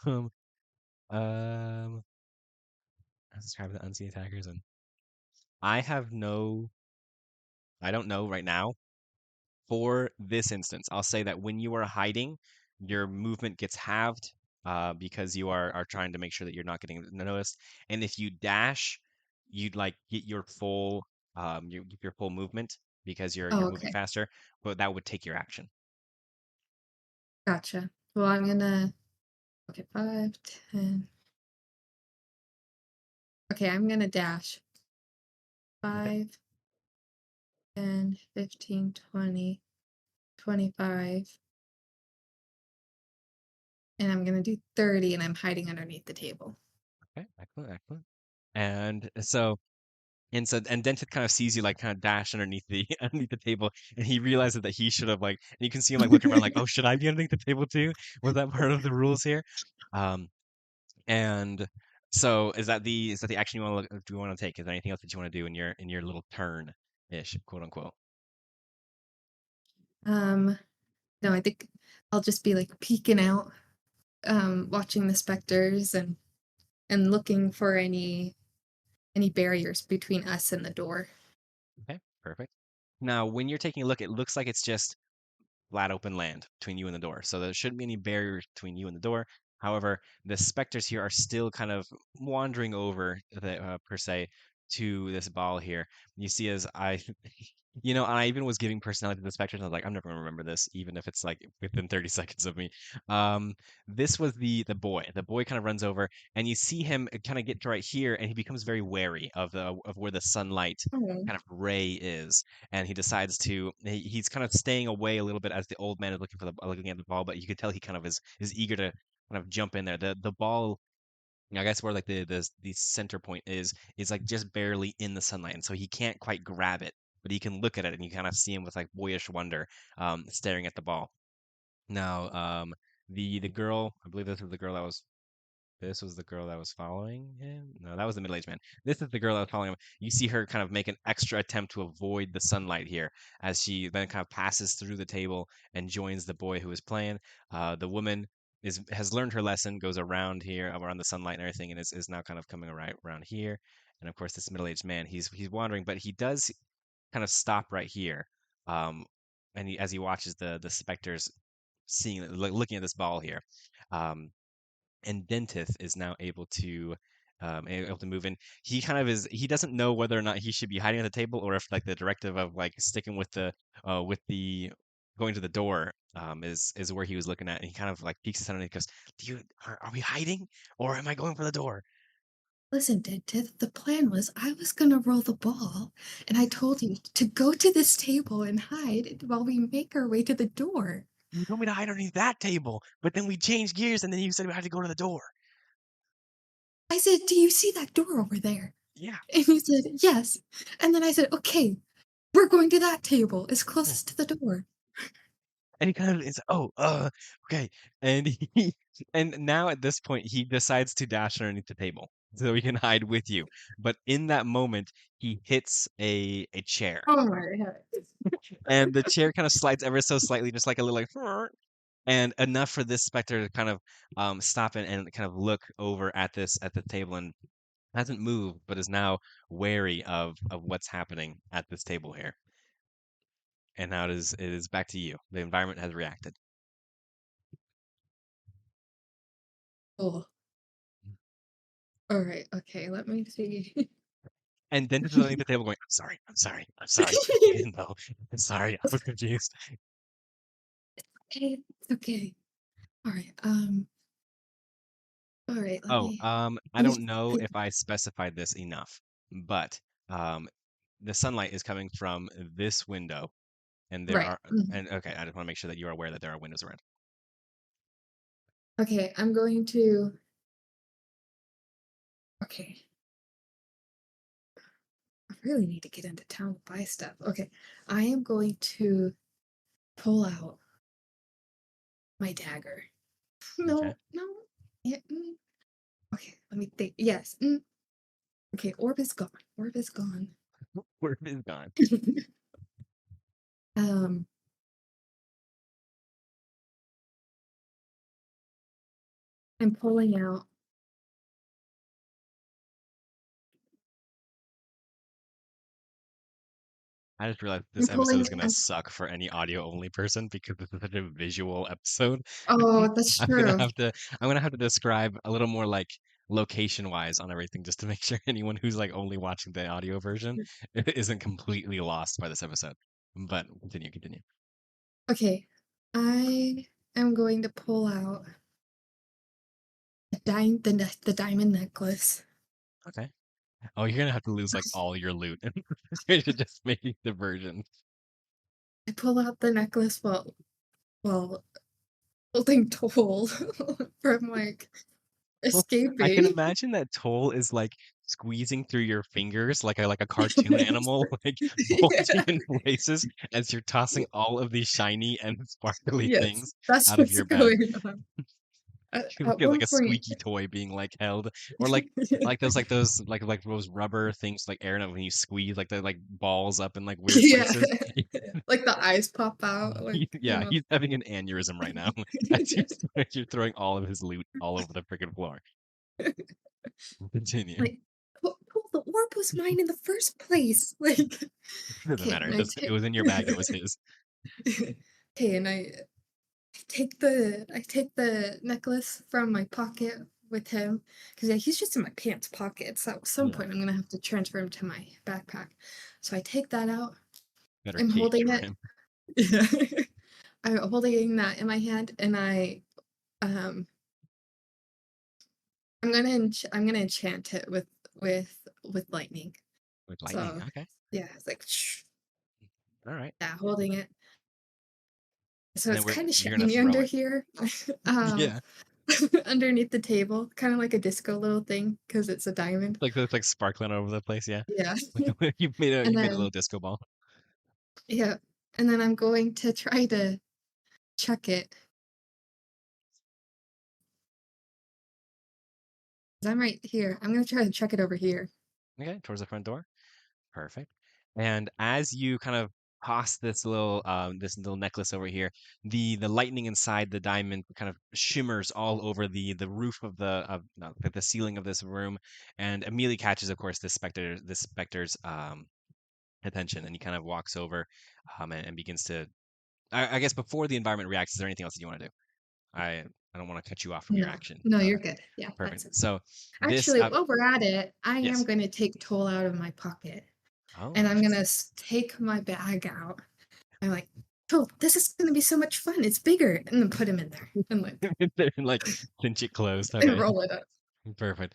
um, let's describe the unseen attackers, and I have no, I don't know right now. For this instance, I'll say that when you are hiding, your movement gets halved because you are trying to make sure that you're not getting noticed. And if you dash, you'd like get your full movement. because you're Oh, moving okay. faster, but that would take your action. Gotcha. Well, I'm gonna okay, 5, 10. Okay, I'm gonna dash Okay. 5, 10, 15, 20, 25, and I'm gonna do 30, and I'm hiding underneath the table. Okay. Excellent. Excellent. And so and Denton kind of sees you like kind of dash underneath the underneath the table, and he realizes that he should have like, and you can see him like looking around like, oh, should I be underneath the table too? Was that part of the rules here? Um, and so is that the action you want to do you want to take? Is there anything else that you want to do in your little turn ish, quote unquote? Um, no, I think I'll just be like peeking out, watching the specters and looking for any barriers between us and the door. Okay, perfect. Now, when you're taking a look, it looks like it's just flat open land between you and the door. So there shouldn't be any barriers between you and the door. However, the specters here are still kind of wandering over the per se to this ball here. You see, as I, I even was giving personality to the specters. And I was like, I'm never gonna remember this, even if it's like within 30 seconds of me. Um, this was the boy. The boy kind of runs over, and you see him kind of get to right here, and he becomes very wary of the of where the sunlight Oh. kind of ray is, and he decides to he's kind of staying away a little bit as the old man is looking for the looking at the ball, but you can tell he kind of is eager to kind of jump in there. The ball, I guess where like the center point is like just barely in the sunlight, and so he can't quite grab it, but he can look at it, and you kind of see him with like boyish wonder, staring at the ball. Now, the girl, I believe this was the girl that was following him. No, that was the middle-aged man. This is the girl that was following him. You see her kind of make an extra attempt to avoid the sunlight here as she then kind of passes through the table and joins the boy who is playing. The woman has learned her lesson, goes around here, around the sunlight and everything, and is now kind of coming around here. And of course, this middle-aged man, he's wandering, but he does kind of stop right here. Um, and as he watches the specters seeing, looking at this ball here. Um, and Dentith is now able to move in. He kind of is. He doesn't know whether or not he should be hiding at the table or if like the directive of like sticking with the going to the door is where he was looking at. And he kind of like peeks his head and he goes, are we hiding or am I going for the door?" Listen, Dentith, the plan was I was gonna roll the ball, and I told you to go to this table and hide while we make our way to the door. "You told me to hide underneath that table, but then we changed gears and then you said we had to go to the door." I said, "Do you see that door over there?" "Yeah." And you said, "Yes." And then I said, "Okay, we're going to that table, as closest to the door." And he kind of is, oh, okay. And he, and now at this point, he decides to dash underneath the table so he can hide with you. But in that moment, he hits a chair, Oh my god. and the chair kind of slides ever so slightly, just like a little like, and enough for this specter to kind of stop and kind of look over at the table and hasn't moved, but is now wary of what's happening at this table here. And now it is back to you. The environment has reacted. Oh, alright, okay, let me see. And then just underneath the table going, I'm sorry, you didn't know. I'm sorry, I was confused. Okay, it's okay. Alright, alright, Oh, I let me don't know if I specified this enough, but um, the sunlight is coming from this window, and there right, are, mhm. and okay, I just want to make sure that you're aware that there are windows around. Okay, I'm going to okay, I really need to get into town to buy stuff. Okay, I am going to pull out my dagger. Okay, No, no. Yeah, okay, let me think. Yes. Okay, orb is gone. Orb is gone. where is gone? um, I'm pulling out. I just realized I'm this episode pulling. is gonna suck for any audio only person because this is such a visual episode. Oh, that's I'm gonna true. have to I'm gonna have to describe a little more like location wise on everything just to make sure anyone who's like only watching the audio version isn't completely lost by this episode. But continue, continue. Okay, I am going to pull out the diamond necklace. Okay. Oh, you're gonna have to lose like all your loot to just make the version. I pull out the necklace while holding Toll from like Well, I can escaping. imagine that Toll is like squeezing through your fingers like a cartoon animal, like bulging Yeah. in places as you're tossing all of these shiny and sparkly Yes, things that's out of what's your bag. going on. At You're like one a point, squeaky toy being like held, or yeah. like those like those rubber things like air when you squeeze like the like balls up in like weird Yeah. places. Like the eyes pop out, like, you Yeah, know. he's having an aneurysm right now as you're throwing all of his loot all over the freaking floor. Continue. Like, "Well, the orb was mine in the first place." Like, Doesn't okay, matter. and It doesn't. It was in your bag. It was his. okay, and I take the necklace from my pocket with him because yeah, he's just in my pants pocket. So at some Yeah. point, I'm gonna have to transfer him to my backpack. So I take that out. Better I'm cage holding for it. him. Yeah. I'm holding that in my hand, and um, I'm gonna enchant it with lightning. With lightning. So Okay. yeah, it's like All right. yeah, holding it. So And it's then kind of you're gonna shiny throw under it. here, um, Yeah. underneath the table, kind of like a disco little thing because it's a diamond. Like it's like sparkling all over the place. Yeah. Yeah. Like And you made a little then disco ball. yeah, and then I'm going to try to chuck it. 'Cause I'm right here. I'm gonna try to chuck it over here. Okay. Towards the front door. Perfect. And as you kind of toss this little necklace over here, the lightning inside the diamond kind of shimmers all over the roof of the of no, the ceiling of this room, and immediately catches, of course, this specter's attention, and he kind of walks over, and begins to. I guess before the environment reacts, is there anything else that you want to do? I don't want to cut you off from your No. action. No, you're good. Yeah, that's Perfect. okay. So this Actually, while we're at it, I am yes. gonna take Toll out of my pocket, Oh, and I'm gonna interesting. take my bag out. I'm like, "Toll, this is gonna be so much fun. It's bigger," and then put him in there and They're like cinch it closed. and Okay. roll it up. Perfect.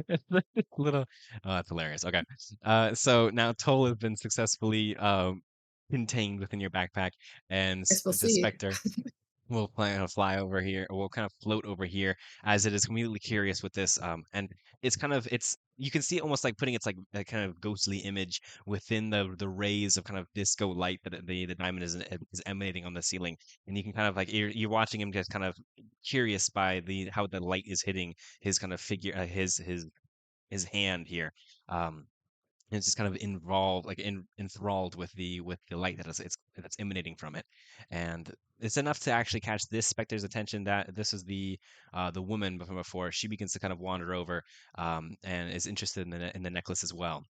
It's like this little oh, that's hilarious. Okay. So now Toll has been successfully contained within your backpack, and Guess we'll the see. Spectre will fly over here, or will kind of float over here as it is immediately curious with this. And it's kind of it's you can see it almost like putting its like a kind of ghostly image within the rays of kind of disco light that the diamond is emanating on the ceiling, and you can kind of like you're watching him just kind of curious by the how the light is hitting his kind of figure, his hand here. Um, and it's just kind of involved like enthralled with the light that is it's that's emanating from it, and it's enough to actually catch this specter's attention that this is the woman from before. She begins to kind of wander over, and is interested in in the necklace as well.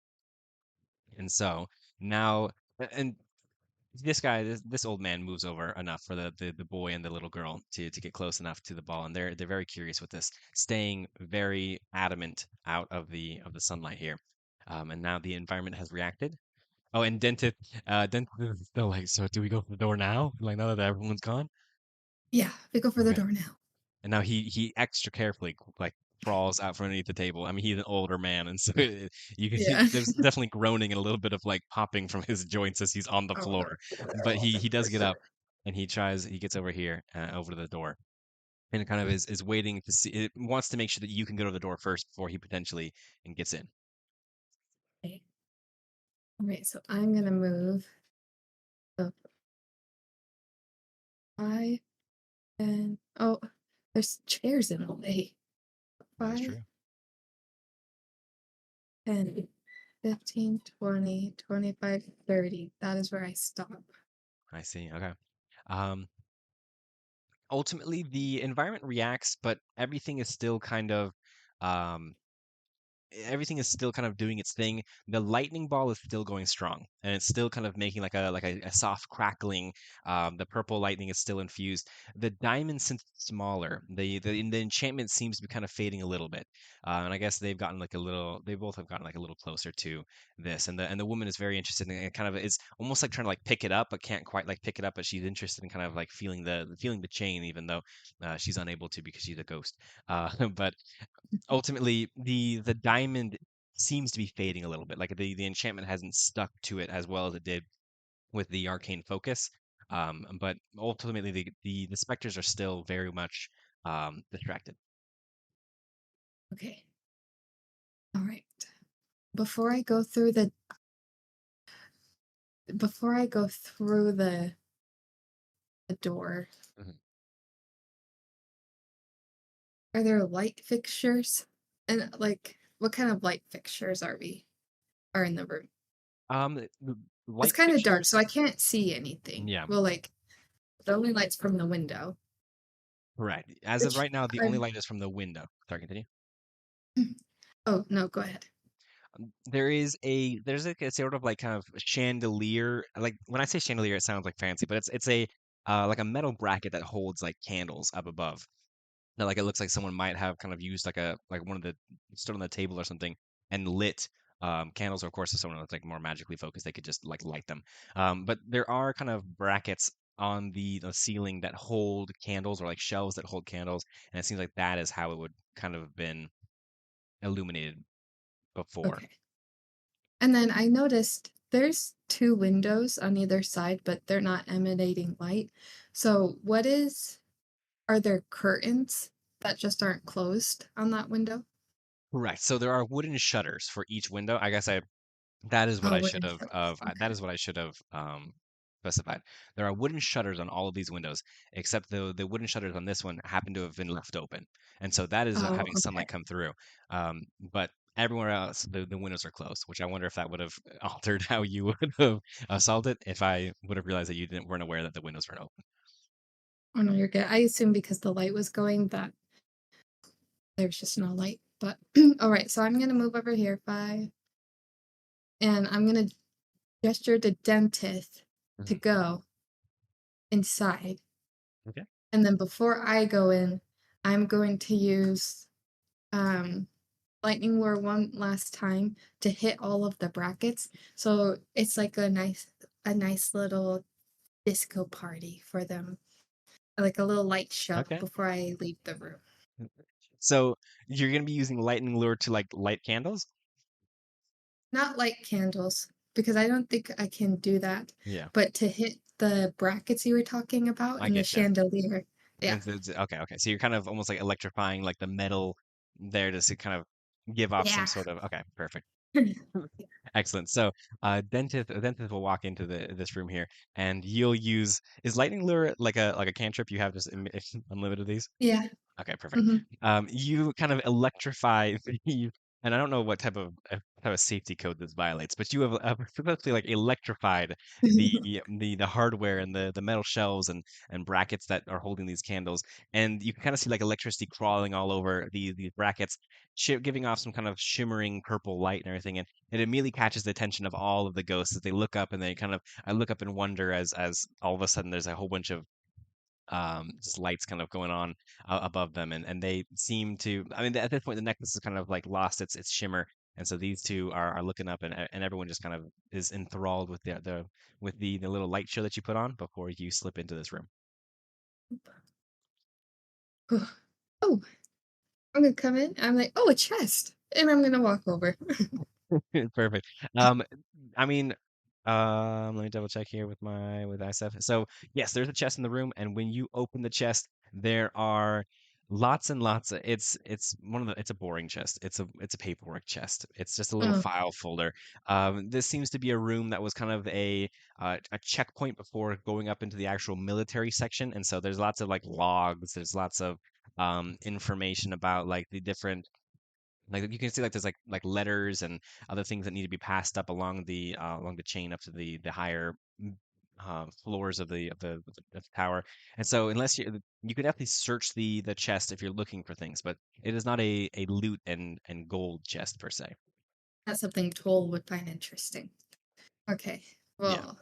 And so now and this old man moves over enough for the boy and the little girl to get close enough to the ball, and they're very curious with this, staying very adamant out of the sunlight here. And now the environment has reacted. Oh, and Dented is still like, so do we go for the door now? Like now that everyone's gone? Yeah, we go for the Okay. door now. And now he extra carefully like crawls out from underneath the table. I mean, he's an older man, and so you Yeah. can there's definitely groaning and a little bit of like popping from his joints as he's on the Oh, floor. But he does get up, and he gets over here, over to the door, and it kind of is waiting to see. It wants to make sure that you can go to the door first before he potentially and gets in. okay. All right, so I'm gonna move up 5 and oh, there's chairs in the way. That is 5, true. 10, 15, 20, 25, 30. That is where I stop. I see. Okay. Um, Ultimately the environment reacts, but everything is still kind of um everything is still kind of doing its thing. The lightning ball is still going strong, and it's still kind of making like a soft crackling. The purple lightning is still infused. The diamond, since it's smaller, the enchantment seems to be kind of fading a little bit. And I guess they've gotten like a little. They both have gotten like a little closer to this, and the woman is very interested in it. And kind of is almost like trying to like pick it up, but can't quite like pick it up. But she's interested in kind of like feeling the chain, even though she's unable to because she's a ghost. But ultimately the diamond seems to be fading a little bit. Like the enchantment hasn't stuck to it as well as it did with the arcane focus. But ultimately the specters are still very much distracted. Okay. All right. Before I go through the before I go through the door, Mhm. are there light fixtures? And like what kind of light fixtures are in the room? The It's light kind of dark, so fixtures. I can't see anything. Yeah, Well, like the only lights from the window, correct. As of which right now, the only I'm light is from the window. Sorry, continue. Oh, no, go ahead. There's like a sort of like kind of chandelier. Like when I say chandelier, it sounds like fancy, but it's a like a metal bracket that holds like candles up above. Now, like it looks like someone might have kind of used like one of the stood on the table or something and lit candles. Or of course, if someone was like more magically focused, they could just like light them. But there are kind of brackets on the ceiling that hold candles or like shelves that hold candles, and it seems like that is how it would kind of been illuminated before. Okay. And then I noticed there's two windows on either side, but they're not emanating light. So are there curtains that just aren't closed on that window? Correct. So there are wooden shutters for each window. I guess I That is what Oh, I should wooden have shutters. that Okay. is what I should have specified. There are wooden shutters on all of these windows, except the wooden shutters on this one happen to have been left open, and so that is Oh, having okay. sunlight come through. But everywhere else, the windows are closed, which I wonder if that would have altered how you would have solved it if I would have realized that you didn't weren't aware that the windows weren't open. Oh no, you're good. I assumed because the light was going that there's just no light. But all right, so I'm gonna move over here 5, and I'm gonna gesture to dentist to Mhm. go inside. Okay. And then before I go in, I'm going to use um lightning lure one last time to hit all of the brackets. So it's like a nice little disco party for them. Like a little light show Okay. before I leave the room. So you're gonna be using lightning lure to like light candles? Not light candles, because I don't think I can do that, Yeah, but to hit the brackets you were talking about I and the get you. chandelier. Yeah. And okay, okay. So you're kind of almost like electrifying like the metal there to kind of give off some Yeah. sort of okay, perfect. Excellent. So Dentith will walk into this room here and you'll use is lightning lure like a cantrip you have just unlimited of these? Yeah. Okay, perfect. Mhm. You kind of electrify the, and I don't know what type of safety code this violates, but you have purposely like electrified the hardware and the metal shelves and brackets that are holding these candles, and you can kind of see like electricity crawling all over these brackets, giving off some kind of shimmering purple light and everything, and it immediately catches the attention of all of the ghosts as they look up and they kind of I look up in wonder as all of a sudden there's a whole bunch of just lights kind of going on above them, and they seem to. I mean, at this point, the necklace is kind of like lost its shimmer, and so these two are looking up, and everyone just kind of is enthralled with the little light show that you put on before you slip into this room. Oh, I'm gonna come in. I'm like, oh, a chest, and I'm gonna walk over. Perfect. I mean, let me double check here with my with ISF. So yes, there's a chest in the room, and when you open the chest, there are lots and lots of. It's one of the. It's a boring chest. It's a paperwork chest. It's just a little Oh, file folder. This seems to be a room that was kind of a checkpoint before going up into the actual military section, and so there's lots of like logs. There's lots of information about like the different like you can see like there's like letters and other things that need to be passed up along the chain up to the higher floors of the tower. And so unless you can definitely search the chest if you're looking for things, but it is not a loot and gold chest per se. That's something Toll would find interesting. Okay, Yeah. well,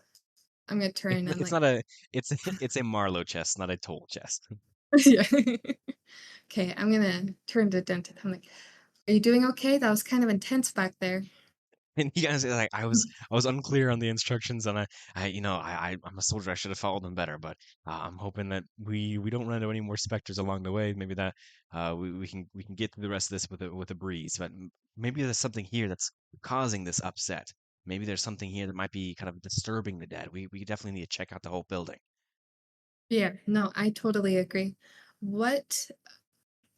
I'm gonna It's turn and it's like, not a it's it's a Marlow chest, not a toll chest. yeah. Okay, I'm gonna turn to Denton. I'm like, "Are you doing okay? That was kind of intense back there." And you guys like I was unclear on the instructions, and I'm a soldier. I should have followed them better, but I'm hoping that we don't run into any more specters along the way. Maybe that we can get through the rest of this with a breeze. But maybe there's something here that's causing this upset. Maybe there's something here that might be kind of disturbing the dead. We definitely need to check out the whole building. Yeah, no, I totally agree. What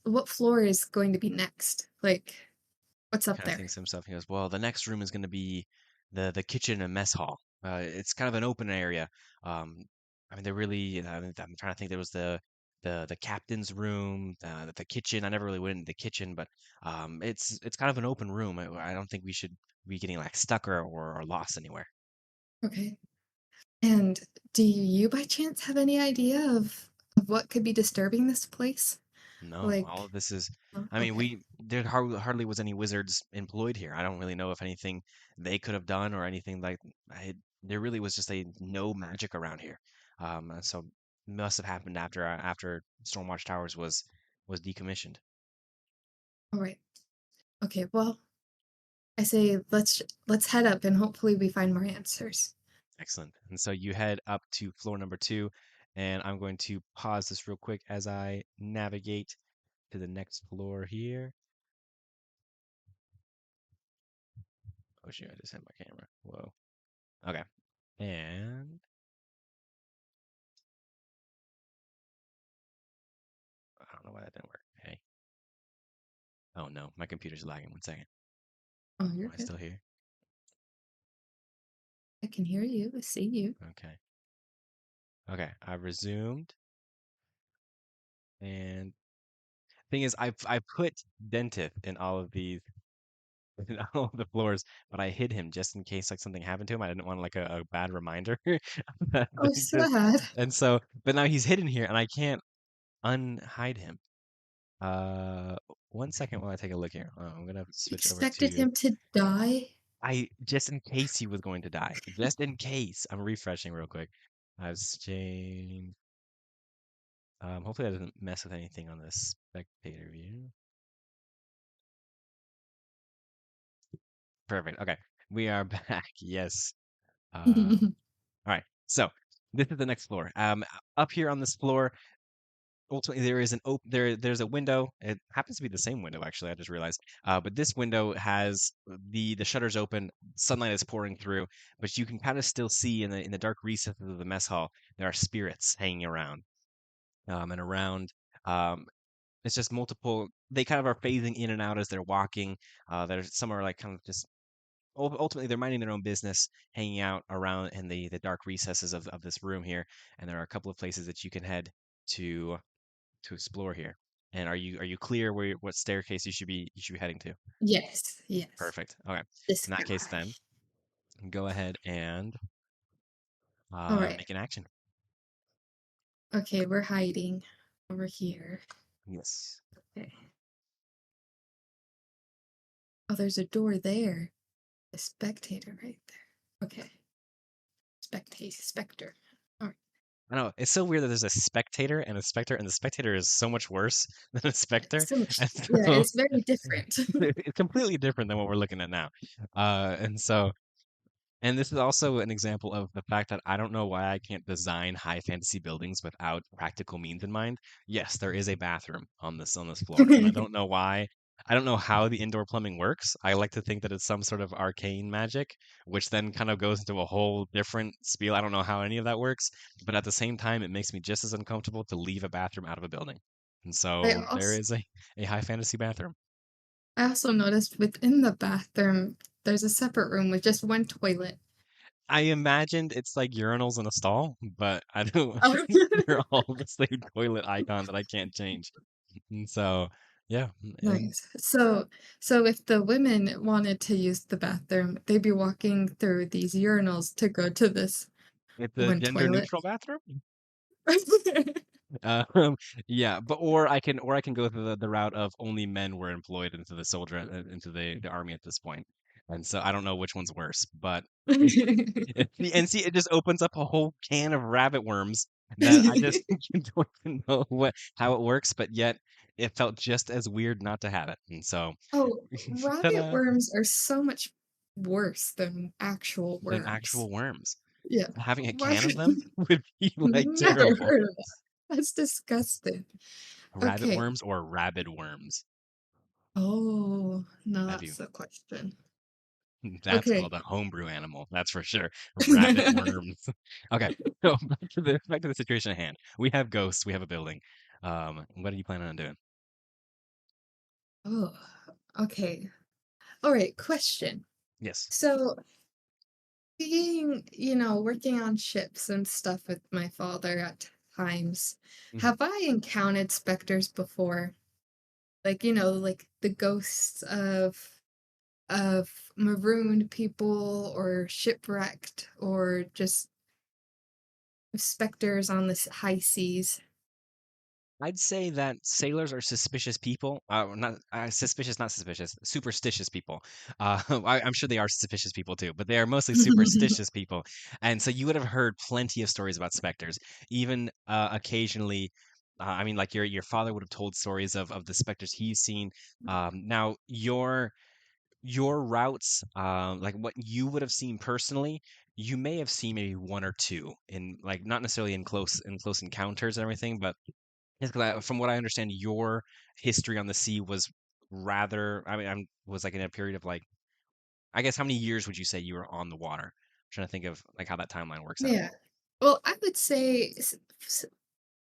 what floor is going to be next? Like, what's up Kind of there? thinks to himself. He goes, "Well, the next room is going to be the kitchen and mess hall. It's kind of an open area. Um, I mean, they're really. I'm trying to think. There was the captain's room, the kitchen. I never really went into the kitchen, but it's kind of an open room. I don't think we should be getting like stuck or lost anywhere. Okay. And do you by chance have any idea of what could be disturbing this place? No, all Like, of this is. oh, I mean, okay. there hardly was any wizards employed here. I don't really know if anything they could have done or anything like. There really was just a no magic around here. So must have happened after Stormwatch Towers was decommissioned. All right. Okay, well, I say let's head up and hopefully we find more answers. Excellent. And so you head up to floor number 2, and I'm going to pause this real quick as I navigate to the next floor here. Oh shoot, I just hit my camera. Whoa. Okay. And I don't know why that didn't work. Hey. Oh no, my computer's lagging. 1 second. Oh, you're Am I good. still here? I can hear you, I see you. Okay. Okay, I resumed. And thing is, I put Dentith in all of these in all of the floors, but I hid him just in case like something happened to him. I didn't want like a bad reminder of that Oh, Dentith. sad. And so, but now he's hidden here, and I can't unhide him. Uh, 1 second while I take a look here. I'm gonna switch over Expected to him to die? I just in case he was going to die. Just in case. I'm refreshing real quick. I've changed. Hopefully that doesn't mess with anything on the spectator view. Perfect. Okay. We are back. Yes. All right. So this is the next floor. Up here on this floor, ultimately there is an there's a window. It happens to be the same window actually. I just realized. But this window has the shutters open. Sunlight is pouring through, but you can kind of still see in the dark recesses of the mess hall there are spirits hanging around. And around. It's just multiple. They kind of are phasing in and out as they're walking. There's some are like kind of just ultimately they're minding their own business, hanging out around in the dark recesses of this room here. And there are a couple of places that you can head to to explore here. And are you clear what staircase you should be heading to? Yes, yes. Perfect. Okay. This In that case, guy. then go ahead and All right. make an action. Okay, we're hiding over here. Yes. Okay. Oh, there's a door there. A spectator right there. Okay. Spectre. All right. I know it's so weird that there's a spectator and a specter, and the spectator is so much worse than a specter, So much. and Yeah, so it's very different. it's completely different than what we're looking at now. And so And this is also an example of the fact that I don't know why I can't design high fantasy buildings without practical means in mind. Yes, there is a bathroom on this floor, and I don't know why. I don't know how the indoor plumbing works. I like to think that it's some sort of arcane magic, which then kind of goes into a whole different spiel. I don't know how any of that works, but at the same time, it makes me just as uncomfortable to leave a bathroom out of a building. And I so there also is a high fantasy bathroom. I also noticed within the bathroom there's a separate room with just one toilet. I imagined it's like urinals in a stall, but I don't. Oh, They're all the same toilet icon that I can't change. And so, yeah, and nice. So if the women wanted to use the bathroom, they'd be walking through these urinals to go to this. It's a One gender toilet. neutral bathroom. Um, yeah, but or I can go the route of only men were employed into the soldier into the army at this point, and so I don't know which one's worse. But and see, it just opens up a whole can of rabbit worms that I just don't even know how it works, but yet it felt just as weird not to have it, and so Oh, rabbit ta-da, worms are so much worse than actual than worms. actual worms. Yeah. Having a can of Rabbit them would be like never terrible. heard of that. That's disgusting. Rabbit Okay. worms or rabid worms? Oh, now Have you? that's the question. That's Okay. called a homebrew animal, that's for sure. Rabbit worms. Okay, so back to the situation at hand. We have ghosts, we have a building. What are you planning on doing? Oh, okay. All right, question. Yes. So, working on ships and stuff with my father at times, Mhm. have I encountered specters before? Like the ghosts of marooned people or shipwrecked or just specters on the high seas. I'd say that sailors are suspicious people. Not suspicious, not suspicious. Superstitious people. I'm sure they are suspicious people too, but they are mostly superstitious people. And so you would have heard plenty of stories about specters. Even occasionally, I mean, like your father would have told stories of the specters he's seen. Now your routes, like what you would have seen personally, you may have seen maybe one or two in like not necessarily in close encounters and everything, but yes, 'cause from what I understand, your history on the sea was rather. I mean, was like in a period of like, I guess, how many years would you say you were on the water? I'm trying to think of like how that timeline works out. Yeah. Well, I would say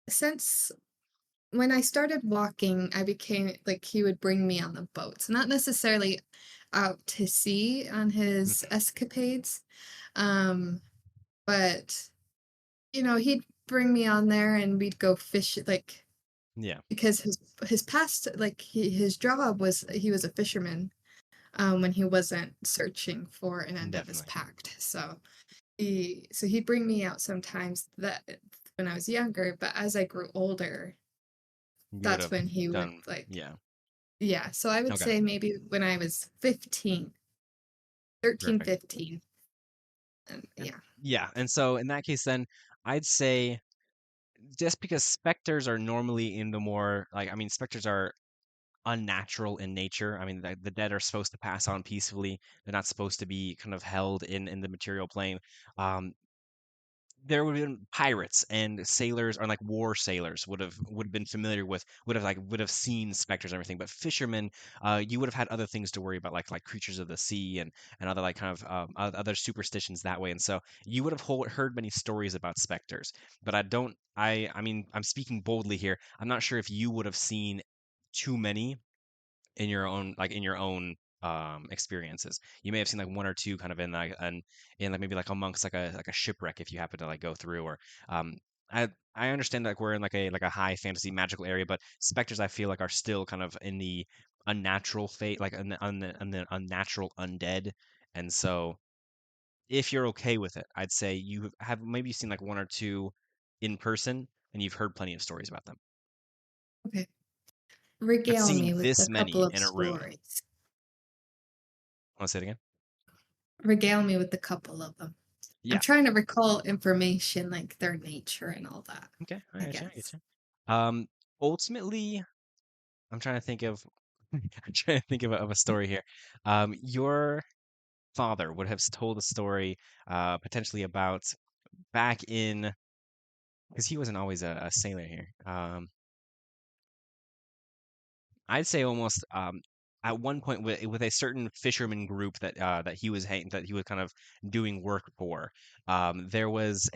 since when I started walking, I became like he would bring me on the boats, not necessarily out to sea on his Mhm. escapades, um, but he'd bring me on there and we'd go fish like Yeah, because his past like his job was he was a fisherman when he wasn't searching for an end of his definitely. pact. So he'd bring me out sometimes that when I was younger, but as I grew older, You would that's have when he would done. like Yeah. yeah. So I would Okay. say maybe when I was 15, 13, Perfect. 15, and And yeah. yeah, and so in that case, then I'd say just because specters are normally in the more like, I mean, specters are unnatural in nature. I mean, the dead are supposed to pass on peacefully. They're not supposed to be kind of held in the material plane. Um, there would have been pirates and sailors, or like war sailors would have been familiar with, would have seen specters and everything. But fishermen, you would have had other things to worry about, like creatures of the sea and other like kind of other superstitions that way. And so you would have heard many stories about specters. But I don't. I mean, I'm speaking boldly here. I'm not sure if you would have seen too many in your own experiences. You may have seen like one or two kind of in like maybe like amongst like a shipwreck if you happen to like go through or um I understand like we're in like a high fantasy magical area, but specters I feel like are still kind of in the unnatural fate, like on the unnatural undead. And so if you're okay with it, I'd say you have maybe seen like one or two in person and you've heard plenty of stories about them. Okay. But Regale seeing me with a this couple many of in a room, stories. want to say it again? Regale me with a couple of them. I'm Yeah. trying to recall information like their nature and all that, Okay, I I get you. I get guess. you. Ultimately, I'm trying to think of I'm trying to think of a story here. Your father would have told a story, potentially about back in, because he wasn't always a sailor here. I'd say almost at one point with a certain fisherman group that he was kind of doing work for. There was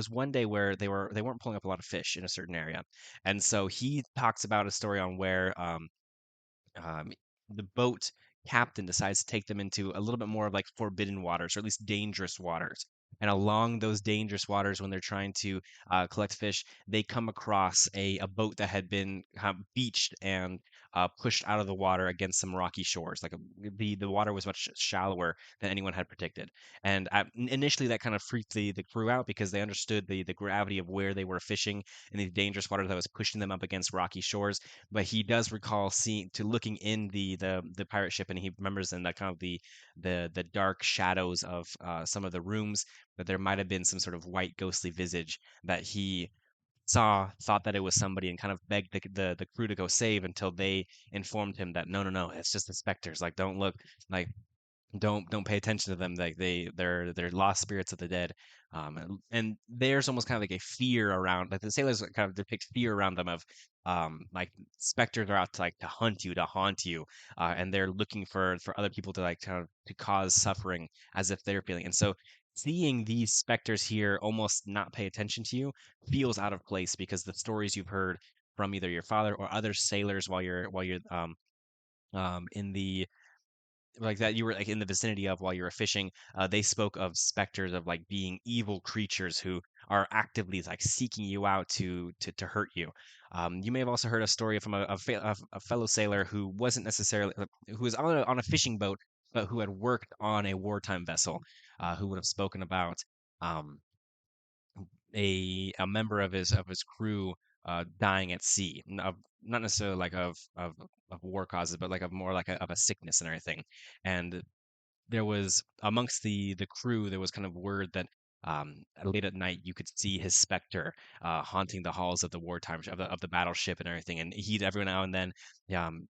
one day where they weren't pulling up a lot of fish in a certain area, and so he talks about a story on where um, the boat captain decides to take them into a little bit more of like forbidden waters, or at least dangerous waters. And along those dangerous waters, when they're trying to collect fish, they come across a boat that had been beached and pushed out of the water against some rocky shores. Like the water was much shallower than anyone had predicted. And initially, that kind of freaked the crew out because they understood the gravity of where they were fishing in the dangerous water that was pushing them up against rocky shores. But he does recall seeing to looking in the pirate ship, and he remembers in that kind of the dark shadows of some of the rooms that there might have been some sort of white ghostly visage that he thought that it was somebody, and kind of begged the crew to go save until they informed him that no, it's just the specters. Like, don't look, like, don't pay attention to them. Like, they're lost spirits of the dead. And there's almost kind of like a fear around, like the sailors kind of depict fear around them of like specters are out to like to hunt you, to haunt you, and they're looking for other people to like kind of to cause suffering as if they're feeling. And so seeing these specters here almost not pay attention to you feels out of place, because the stories you've heard from either your father or other sailors while you're in the like that you were like in the vicinity of while you were fishing, they spoke of specters of like being evil creatures who are actively like seeking you out to hurt you. You may have also heard a story from a fellow sailor who wasn't necessarily who was on a fishing boat, but who had worked on a wartime vessel, who would have spoken about um, a member of his crew dying at sea, not necessarily like of war causes, but like of more like of a sickness and everything. And there was amongst the crew, there was kind of word that late at night you could see his specter haunting the halls of the wartime of the battleship and everything. And he'd every now and then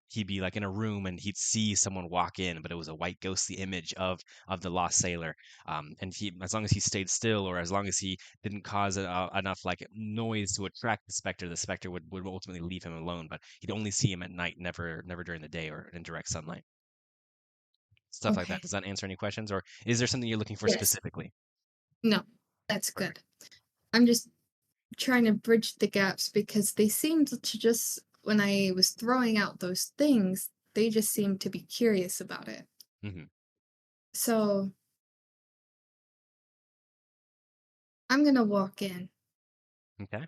he'd be like in a room and he'd see someone walk in, but it was a white ghostly image of the lost sailor. And he, as long as he stayed still, or as long as he didn't cause enough like noise to attract the specter would ultimately leave him alone. But he'd only see him at night, never during the day or in direct sunlight, stuff like that. Okay. Does that answer any questions, or is there something you're looking for Yes. specifically? No, that's good. Perfect. I'm just trying to bridge the gaps because they seemed to just, when I was throwing out those things, they just seemed to be curious about it. Hmm. So I'm gonna walk in Okay.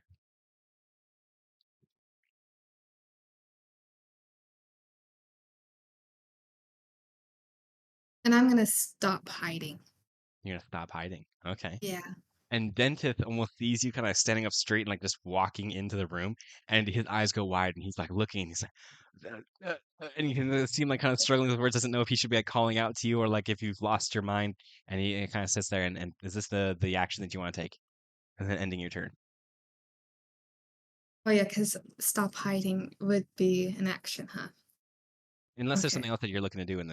and I'm gonna stop hiding. You're gonna stop hiding. Okay. Yeah. And Dentith almost sees you kind of standing up straight and like just walking into the room, and his eyes go wide, and he's like looking, and he's like, and he can seem like kind of struggling with words, doesn't know if he should be like calling out to you or like if you've lost your mind, and he kind of sits there, and is this the action that you want to take, and then ending your turn, Oh yeah, because stop hiding would be an action, huh? unless there's Okay. something else that you're looking to do in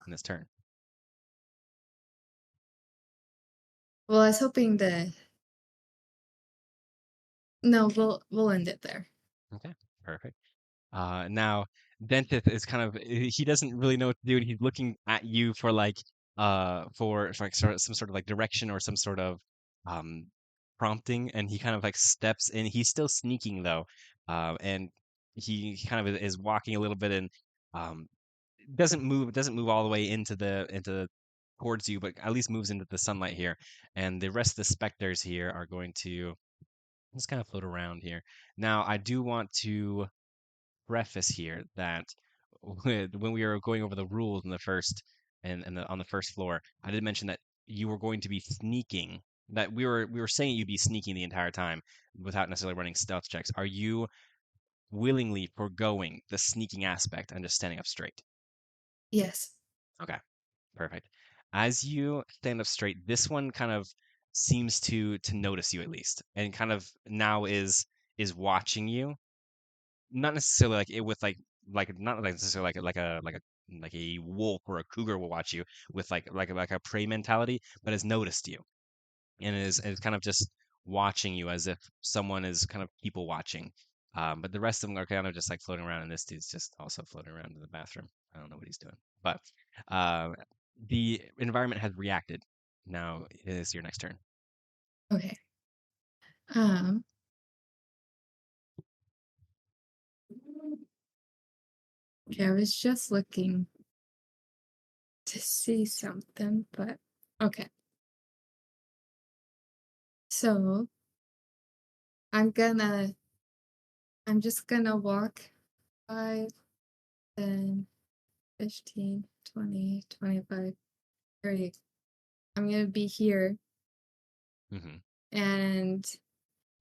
this turn. Well, I was hoping to. No, we'll end it there. Okay. Perfect. Now Dentith is kind of he doesn't really know what to do, and he's looking at you for like for like sort of some sort of like direction or some sort of um prompting, and he kind of like steps in. He's still sneaking though, and he kind of is walking a little bit, and um doesn't move all the way into towards you, but at least moves into the sunlight here. And the rest of the specters here are going to just kind of float around here. Now I do want to preface here that when we were going over the rules in the first and on the first floor, I did mention that you were going to be sneaking. That we were saying you'd be sneaking the entire time without necessarily running stealth checks. Are you willingly foregoing the sneaking aspect and just standing up straight? Yes. Okay, perfect. As you stand up straight, this one kind of seems to notice you at least, and kind of now is watching you, not necessarily like it with like not like necessarily like a wolf or a cougar will watch you with like a prey mentality, but has noticed you and is kind of just watching you as if someone is kind of people watching. But the rest of them are kind of just like floating around, and this dude's just also floating around in the bathroom. I don't know what he's doing, but uh, the environment has reacted. Now it is your next turn. Okay. Um. Okay, I was just looking to see something, but okay. So I'm gonna I'm just gonna walk 5, 10, 15, 20, 25, 30. I'm gonna be here Mm-hmm. and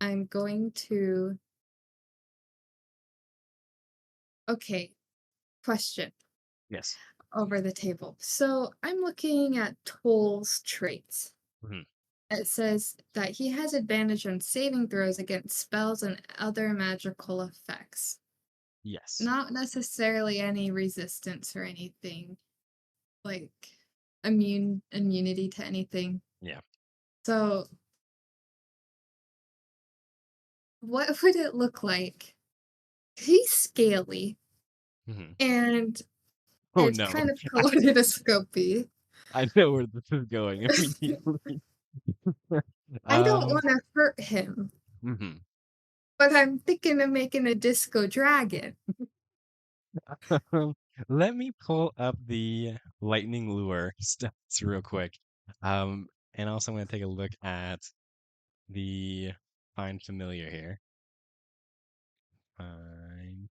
I'm going to. Okay, question Yes. over the table. So I'm looking at Toll's traits. Mm-hmm. It says that he has advantage on saving throws against spells and other magical effects. Yes. Not necessarily any resistance or anything, like immunity to anything. Yeah. So what would it look like? He's scaly Mm-hmm. and Oh it's no. kind of kaleidoscopy. I know where this is going immediately. I don't Um, want to hurt him, mhm. but I'm thinking of making a disco dragon. Let me pull up the lightning lure stats real quick. And also I'm gonna take a look at the find familiar here. Fine.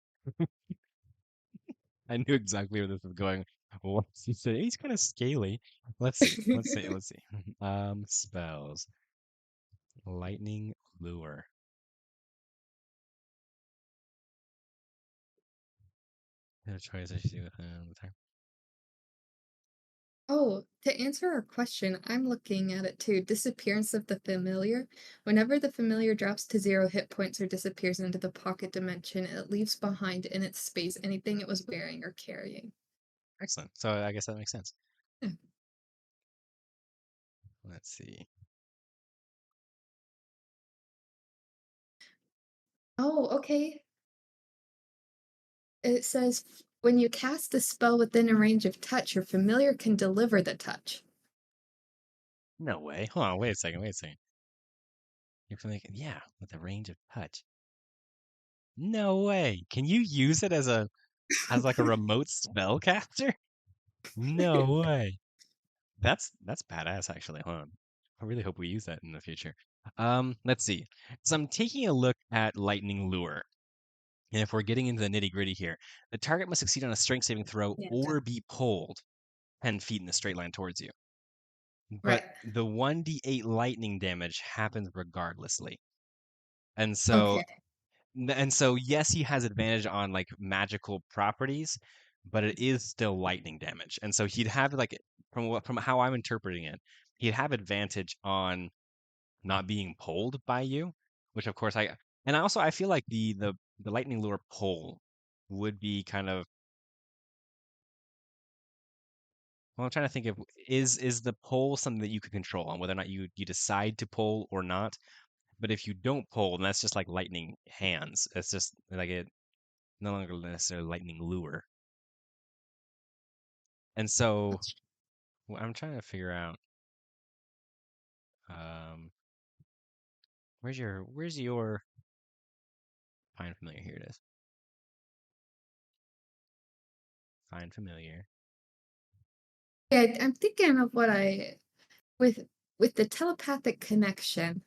I knew exactly where this was going. Once you said he's kind of scaly. Let's see. Let's see. Let's see. Spells. Lightning lure. The choice I should do with him. Oh, to answer our question, I'm looking at it too. Disappearance of the familiar. Whenever the familiar drops to 0 hit points or disappears into the pocket dimension, it leaves behind in its space anything it was wearing or carrying. Excellent. So I guess that makes sense. Yeah. Let's see. Oh, okay. It says when you cast a spell within a range of touch, your familiar can deliver the touch. No way. Hold on. Wait a second. Wait a second. You're thinking, yeah, with the range of touch. No way. Can you use it as like a remote spellcaster? No way. That's badass actually. Hold on. I really hope we use that in the future. Let's see. So I'm taking a look at Lightning Lure. And if we're getting into the nitty-gritty here, the target must succeed on a strength saving throw Yeah. or be pulled 10 feet in a straight line towards you. But Right. the 1d8 lightning damage happens regardlessly. And so Okay. yes, he has advantage on like magical properties, but it is still lightning damage. And so he'd have like from how I'm interpreting it, he'd have advantage on not being pulled by you, which of course I feel like the lightning lure pull would be kind of well, I'm trying to think of is the pull something that you could control on whether or not you decide to pull or not. But if you don't pull, then that's just like lightning hands. It's just like it no longer necessarily lightning lure. And so I'm trying to figure out um where's your find familiar? Here it is. Find familiar. Yeah, I'm thinking of what I with with the telepathic connection.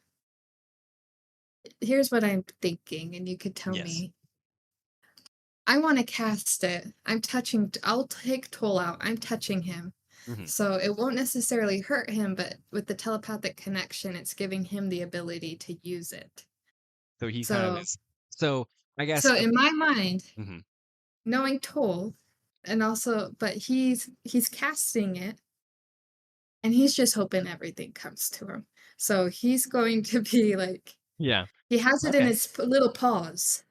Here's what I'm thinking, and you could tell Yes. me. I want to cast it. I'll take Toll out. I'm touching him. Hmm. So it won't necessarily hurt him, but with the telepathic connection, it's giving him the ability to use it. So he kind of So is. So I guess so in my mind, mhm. knowing Toll, and also but he's casting it and he's just hoping everything comes to him. So he's going to be like Yeah. he has it in Okay. his little paws,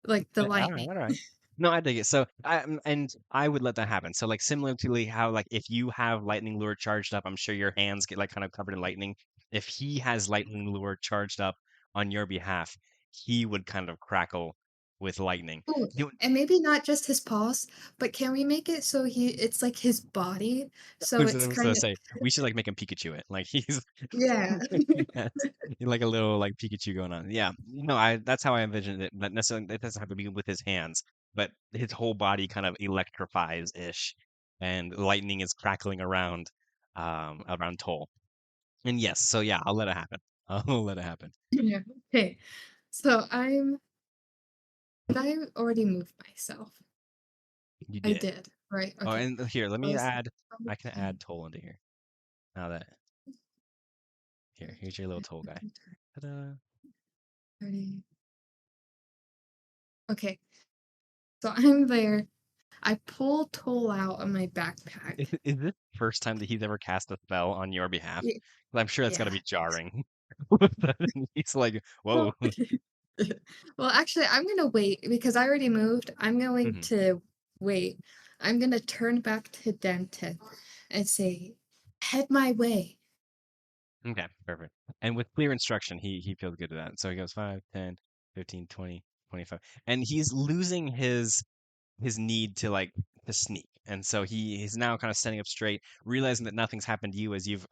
like the All right. lightning. All right. No, I dig it. So and I would let that happen. So like similar to like how like if you have lightning lure charged up, I'm sure your hands get like kind of covered in lightning. If he has lightning lure charged up on your behalf, he would kind of crackle with lightning. Ooh, You and maybe not just his paws, but can we make it so it's like his body? So was it's I to kind of say we should like make him Pikachu it. Like he's yeah. yes, like a little like Pikachu going on. Yeah, no, I that's how I envisioned it. Not necessarily it doesn't have to be with his hands, but his whole body kind of electrifies ish, and lightning is crackling around Toll. And yes, so yeah, I'll let it happen. I'll let it happen. Yeah. Okay. So did I already move myself? You I did. did. Right. Oh, Okay. and here, let I me was add. five, I can 10, add toll into here. Now that here's your little toll guy. 15, Ta-da. 30. Okay. So I'm there. I pull Toll out of my backpack. Is this the first time that he's ever cast a spell on your behalf? Y- 'Cause I'm sure that's got to Yeah. be jarring. He's like, whoa. Well, well, actually, I'm gonna wait because I already moved. I'm going Mhm. to wait. I'm gonna turn back to Denton and say, head my way. Okay, perfect. And with clear instruction, he feels good to that. So he goes 5, 10, 15, 20, 25. And he's losing his need to like to sneak. And so he's now kind of standing up straight, realizing that nothing's happened to you as you've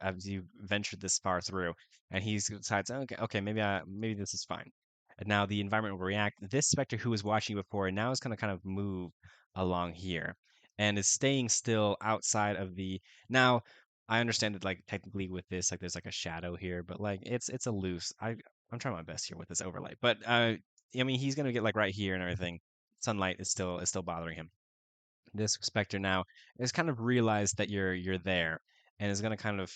ventured this far through. And he decides, okay, maybe this is fine. And now the environment will react. This specter who was watching you before now is going to kind of move along here and is staying still outside of the now. I understand that like technically with this like there's like a shadow here, but like it's a loose. I'm trying my best here with this overlay, but I mean he's gonna get like right here and everything. Sunlight is still bothering him. This specter now has kind of realized that you're there and is gonna kind of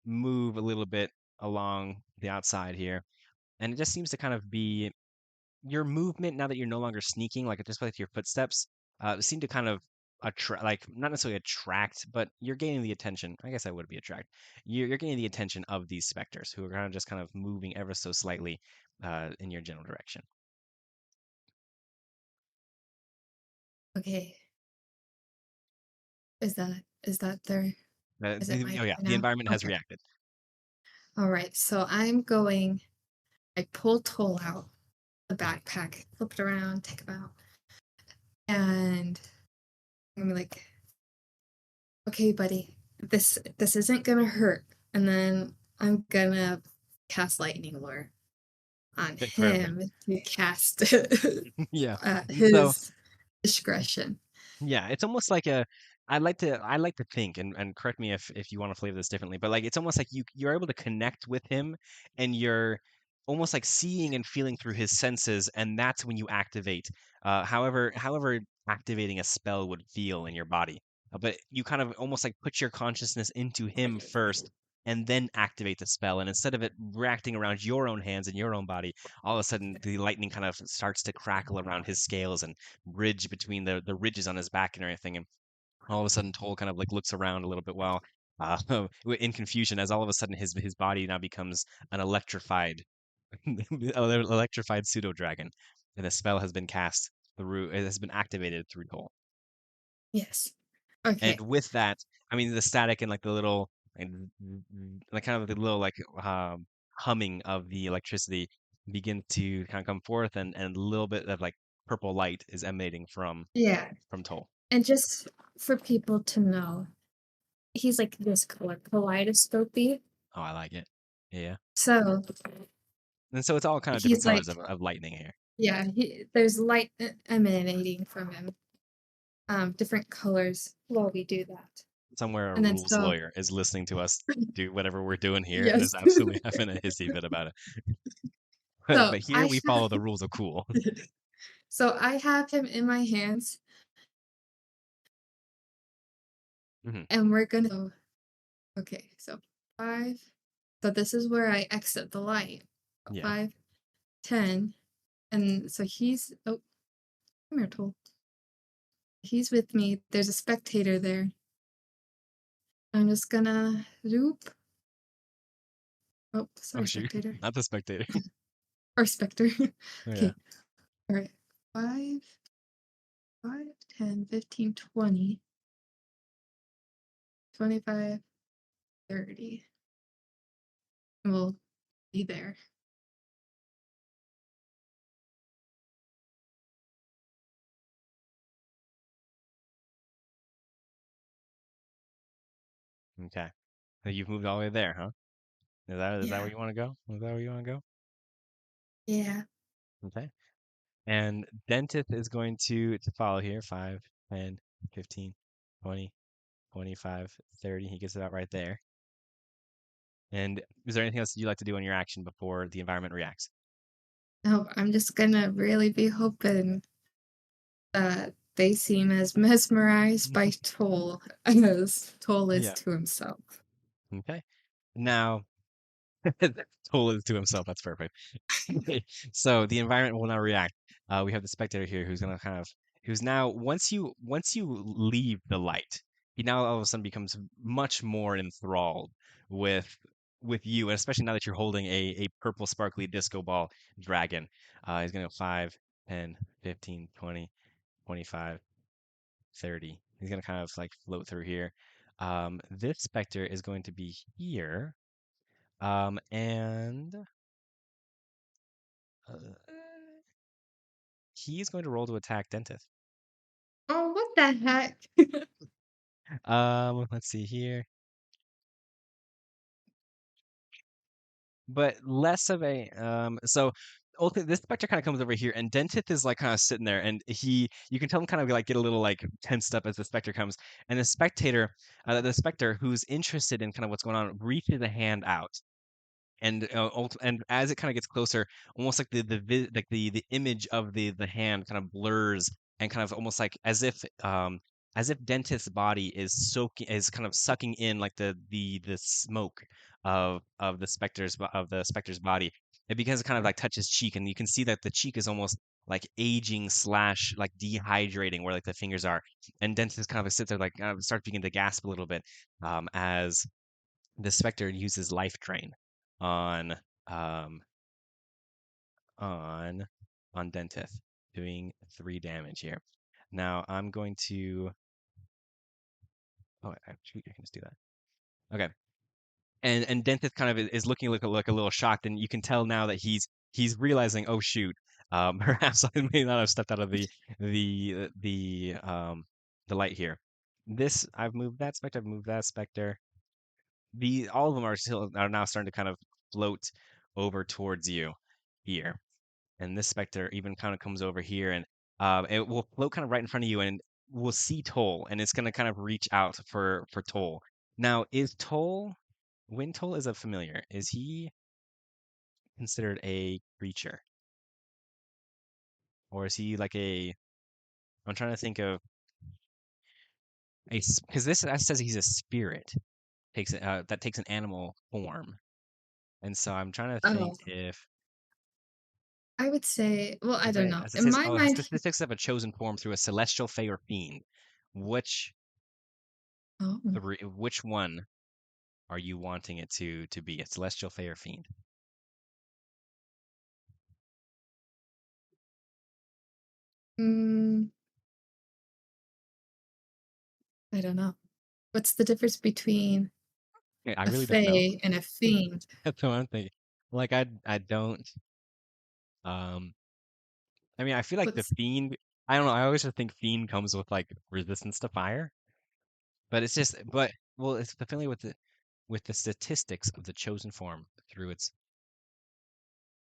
move a little bit along the outside here, and it just seems to kind of be your movement now that you're no longer sneaking, like just like your footsteps, seem to kind of attract, like not necessarily attract, but you're gaining the attention. I guess I would be attract. You're gaining the attention of these specters who are kind of just kind of moving ever so slightly in your general direction. Okay. Is that there? Is it my Oh yeah, turn the now? environment has Okay. reacted. All right. So I'm going. I pull Toll out the Mhm. backpack, flip it around, take him out, and I'm like, okay, buddy, this isn't gonna hurt. And then I'm gonna cast lightning lure on Okay, perfect. him to cast Yeah. So his discretion. yeah, it's almost like a I like to think and correct me if you want to flavor this differently, but like it's almost like you're able to connect with him and you're almost like seeing and feeling through his senses, and that's when you activate. However activating a spell would feel in your body. But you kind of almost like put your consciousness into him first and then activate the spell. And instead of it reacting around your own hands and your own body, all of a sudden the lightning kind of starts to crackle around his scales and ridge between the ridges on his back and everything. And all of a sudden, Toll kind of like looks around a little bit while uh, in confusion, as all of a sudden his body now becomes an electrified pseudo dragon, and the spell has been cast through. It has been activated through Toll. Yes. And Okay. with that, I mean the static and like the little like kind of the little like humming of the electricity begin to kind of come forth, and a little bit of like purple light is emanating Yeah. from Toll. And just for people to know, he's like this color, kaleidoscopy. Oh, I like it. Yeah. So And so it's all kind of different he's colors like, of lightning here. yeah, there's light emanating from him, different colors while we do that. Somewhere a And then rules so, lawyer is listening to us do whatever we're doing here and is yes. absolutely having a hissy fit about it. So But here I we have, follow the rules of cool. so I have him in my hands, Hmm. and we're gonna. Okay, so 5. So this is where I exit the light. Yeah. 5, 10, and so he's. Oh, come here, Toll. He's with me. There's a spectator there. I'm just gonna loop. Oh, Oh sorry, shoot, spectator. not the spectator. Or specter. Oh, yeah. Okay. All right. 5, 5, 10, 15, 20, 25, 30. And we'll be there. Okay. So you've moved all the way there, huh? Is that where Yeah. you want to go? Is that where you want to go? Yeah. Okay. And Dentith is going to follow here. 5, 10, 15, 20, 25, 30. He gets it out right there. And is there anything else you'd like to do on your action before the environment reacts? No, I'm just gonna really be hoping that they seem as mesmerized by Toll as Toll is Yeah. to himself. Okay. Now, Toll is to himself. That's perfect. So the environment will now react. We have the spectator here who's gonna kind of who's now once you leave the light, he now all of a sudden becomes much more enthralled with with you, and especially now that you're holding a purple sparkly disco ball dragon. He's gonna go 5, 10, 15, 20, 25, 30. He's gonna kind of like float through here. This specter is going to be here. And uh, he is going to roll to attack Dentith. Oh, what the heck? Let's see here. But less of a so ultimately this specter kind of comes over here and Dentith is like kind of sitting there and you can tell him kind of like get a little like tensed up as the specter comes and the specter who's interested in kind of what's going on reaches a hand out and and as it kind of gets closer, almost like the image of the hand kind of blurs and kind of almost like as if Dentist's body is kind of sucking in like the smoke of the specter's body. It begins to kind of like touch his cheek, and you can see that the cheek is almost like aging slash like dehydrating where like the fingers are, and Dentist kind of sits there like starts beginning to gasp a little bit as the specter uses life drain on um on on Dentith, doing 3 damage here. Now I'm going to actually I can just do that. Okay. And Dentith kind of is looking like a little shocked, and you can tell now that he's realizing, oh shoot, perhaps I may not have stepped out of the the light here. This I've moved that specter, I've moved that specter. The all of them are now starting to kind of float over towards you here, and this specter even kind of comes over here, and it will float kind of right in front of you, and we'll see Toll, and it's going to kind of reach out for Toll. Now, is Toll when Toll is a familiar? Is he considered a creature, or is he like a? I'm trying to think of a because this says he's a spirit that takes an animal form, and so I'm trying to think Oh, if I would say, well, I Because don't know. as it In says, my oh, has mind, statistics of a chosen form through a celestial, fey, or fiend. Which oh, which one are you wanting it to be? A celestial, fey, or fiend? mm, I don't know. What's the difference between Yeah, I a really don't know. fae and a fiend? That's what I'm thinking. Like I don't. Um, I mean, I feel like the What's fiend. I don't know. I always just think fiend comes with like resistance to fire, but it's just. But well, it's familiar with the statistics of the chosen form through its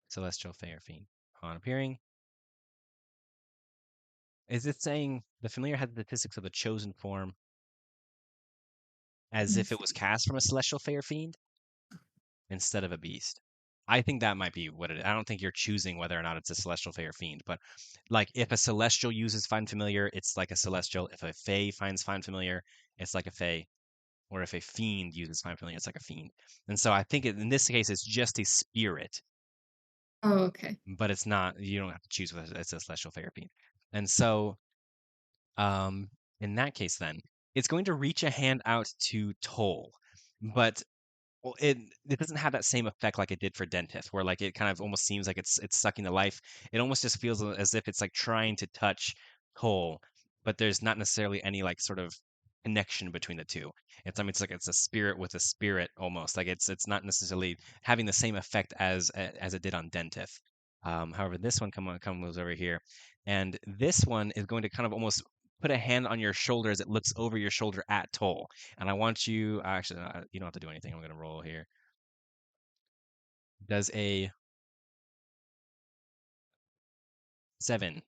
celestial, fey, or fiend. On appearing, is it saying the familiar has the statistics of the chosen form as and a if it was fiend? cast from a celestial fair fiend instead of a beast? I think that might be what it is. I don't think you're choosing whether or not it's a celestial fae or fiend, but like if a celestial uses find familiar, it's like a celestial. If a fae finds find familiar, it's like a fae. Or if a fiend uses find familiar, it's like a fiend. And so I think in this case, it's just a spirit, Oh, okay. but it's not. You don't have to choose whether it's a celestial fae or fiend. And so, um, in that case, then it's going to reach a hand out to Toll, but well, it doesn't have that same effect like it did for Dentist, where like it kind of almost seems like it's sucking the life. It almost just feels as if it's like trying to touch Cole, but there's not necessarily any like sort of connection between the two. It's I mean it's like it's a spirit with a spirit almost. Like it's not necessarily having the same effect as it did on Dentith. However, this one comes over here, and this one is going to kind of almost put a hand on your shoulder as it looks over your shoulder at Toll, and I want you actually you don't have to do anything. I'm gonna roll here. Does a 7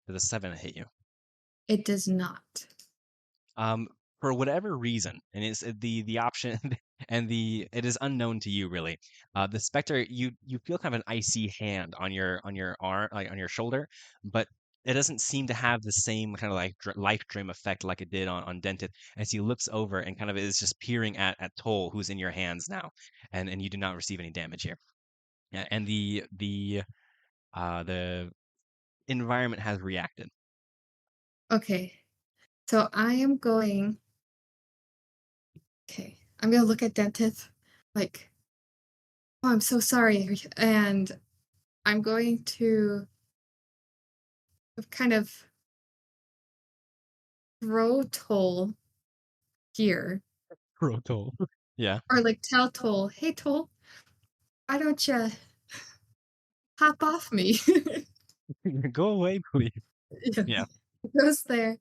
does a 7 hit you? It does not. Um, for whatever reason, and it's the option and the it is unknown to you really. The specter you feel kind of an icy hand on your arm like on your shoulder, but it doesn't seem to have the same kind of like life dream effect like it did on Dentith as he looks over and kind of is just peering at Toll, who's in your hands now, and you do not receive any damage here. And the environment has reacted. Okay. So I am going. Okay. I'm gonna look at Dentith like, oh, I'm so sorry. And I'm going to kind of throw Toll here. Bro, Toll. Yeah. Or like tell Toll, hey Toll, why don't you hop off me? Go away, please. Yeah. Yeah. He goes there.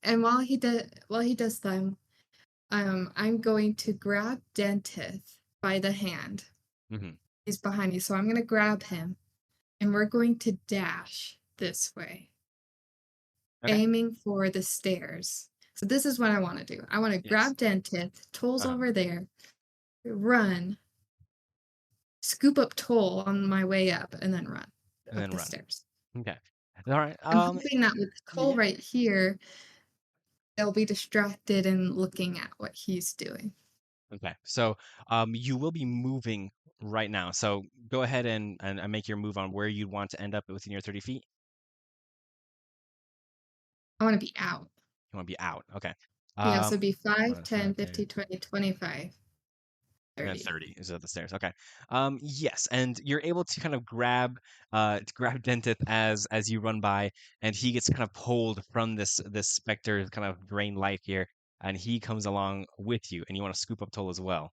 And while he does them, I'm going to grab Dentith by the hand. Hmm. He's behind me, so I'm gonna grab him and we're going to dash this way, Okay. aiming for the stairs. So this is what I want to do. I want to Yes. grab Dentith, Toll's Uh-huh. over there, run, scoop up Toll on my way up, and then run And up then the run. stairs. Okay. All right. I'm hoping that with Toll Yeah. right here, they'll be distracted and looking at what he's doing. Okay. So, you will be moving right now. So go ahead and make your move on where you want to end up within your 30 feet. I want to be out. You want to be out. Okay. Yeah, so it'd be 5, 10, 5, 10, 15, 20, 25, and then 30. 30 is at the stairs. Okay. Yes, and you're able to kind of grab Dentith as you run by, and he gets kind of pulled from this specter kind of drain life here, and he comes along with you, and you want to scoop up Toll as well.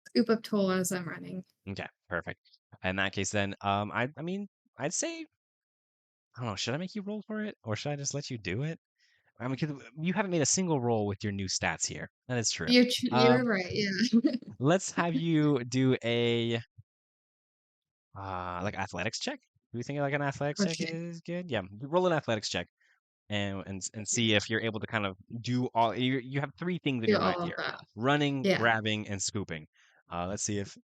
Scoop up Toll as I'm running. Okay, perfect. In that case, then, I mean, I'd say, I don't know, should I make you roll for it, or should I just let you do it? I mean, 'cause you haven't made a single roll with your new stats here. That is true. You're Um, right, yeah. let's have you do a like athletics check. Do you think like an athletics check Okay. is good? Yeah, roll an athletics check and see if you're able to kind of do all. You have three things in Do your mind all of here: that. running, Yeah. grabbing, and scooping. Let's see if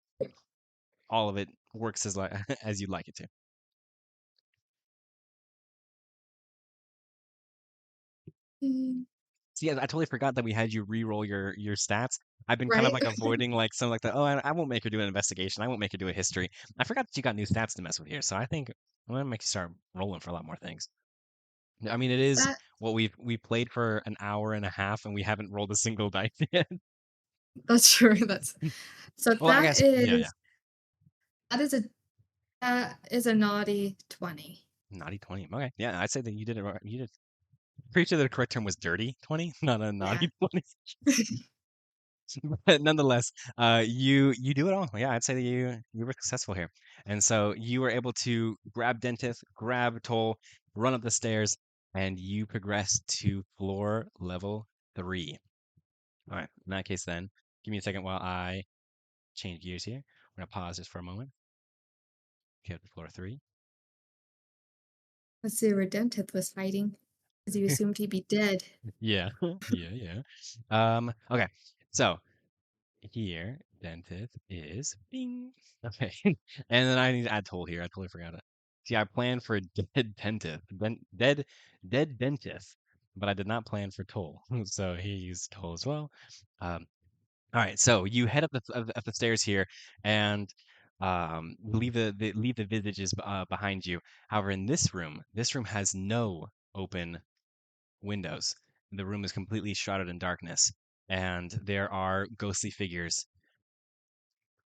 all of it works as like as you'd like it to. Mm, So yeah, I totally forgot that we had you re-roll your stats. I've been kind of right? like avoiding like some like the I won't make her do an investigation. I won't make her do a history. I forgot that you got new stats to mess with here. So I think I'm gonna make you start rolling for a lot more things. I mean, it is That what we played for an hour and a half and we haven't rolled a single dice yet. that's true. That's so Well, I guess yeah. that is a that is a naughty 20. Naughty 20. Okay. Yeah, I'd say that you did it right. You did pretty sure the correct term was dirty 20, not a Yeah. naughty 20. But nonetheless, you do it all. Yeah, I'd say that you were successful here. And so you were able to grab Dentith, grab Toll, run up the stairs, and you progress to floor level 3. All right. In that case, then, give me a second while I change gears here. I'm gonna pause just for a moment. Okay, to floor 3. Let's see where Dentith was hiding. Because you assumed he'd be dead. Yeah, yeah. Okay. So here, Dentith is bing. Okay. And then I need to add Toll here. I totally forgot it. See, I planned for dead Dentith, dead Dentith, but I did not plan for Toll. So he used Toll as well. Um, all right, so you head up the stairs here, and leave the visages behind you. However, in this room has no open windows. The room is completely shrouded in darkness, and there are ghostly figures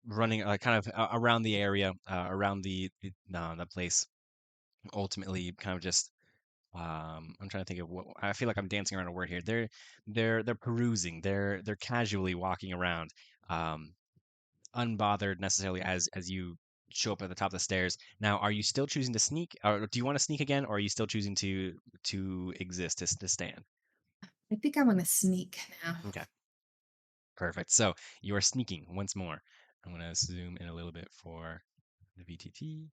running kind of around the area, around the place. Ultimately, kind of just I'm trying to think of what I feel like I'm dancing around a word here. They're perusing. They're casually walking around, um, unbothered necessarily as you show up at the top of the stairs. Now, are you still choosing to sneak, or do you want to sneak again, or are you still choosing to exist to stand? I think I want to sneak now. Okay. Perfect. So you are sneaking once more. I'm going to zoom in a little bit for the VTT.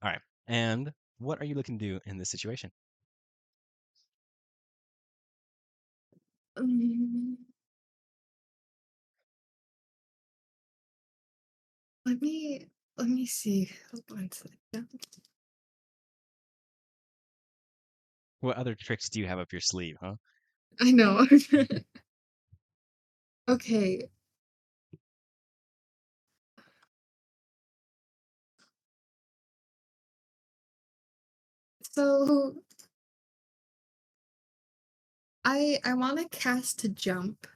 All right. And what are you looking to do in this situation? Um, let me let me see. Hold on a second. What other tricks do you have up your sleeve, huh? I know. Okay, so I want to cast a jump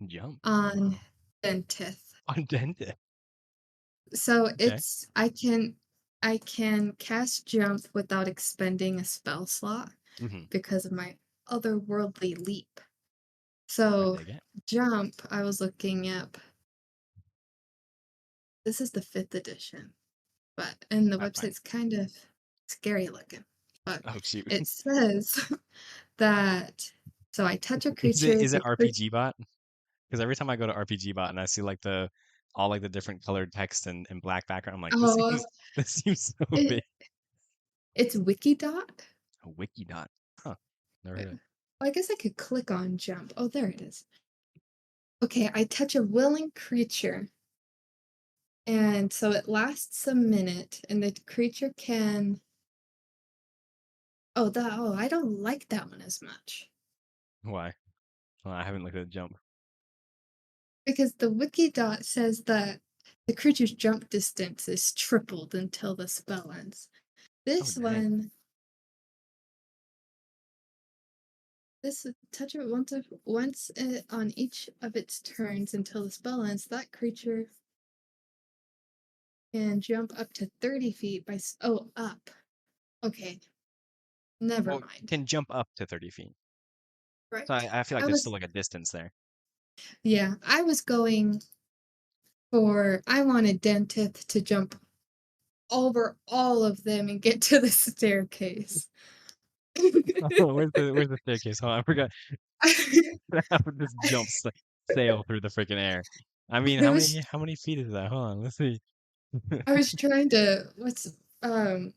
Jump on Dentith. on dented. So Okay. I can cast jump without expending a spell slot Mm-hmm. because of my otherworldly leap. I So dig it. jump, I was looking up. This is the fifth edition, and the Fine, fine. website's kind of scary looking. But Oh shoot. it says that so I touch a Is it creature, is it the creature. RPG bot? Because every time I go to RPG bot and I see like the all like the different colored text and black background, I'm like, this Oh, seems this seems so big. it it's Wikidot. A wiki dot. Huh. Never heard of it. I guess I could click on jump. Oh, there it is. Okay, I touch a willing creature, and so it lasts a minute, and the creature can. Oh, I don't like that one as much Why? Well, I haven't looked at the jump. because the Wikidot says that the creature's jump distance is tripled until the spell ends. Oh This dang. one, this touch it once on each of its turns until the spell ends. That creature can jump up to 30 feet up. Okay, never Well, mind. can jump up to 30 feet. So Right. I feel like I there's still was, like a distance there. yeah, I was going I wanted Dentith to jump over all of them and get to the staircase. Oh, where's the staircase? Hold on, I forgot. How would this jump sail through the freaking air? I mean, I how was many how many feet is that? Hold on, let's see. I was trying to um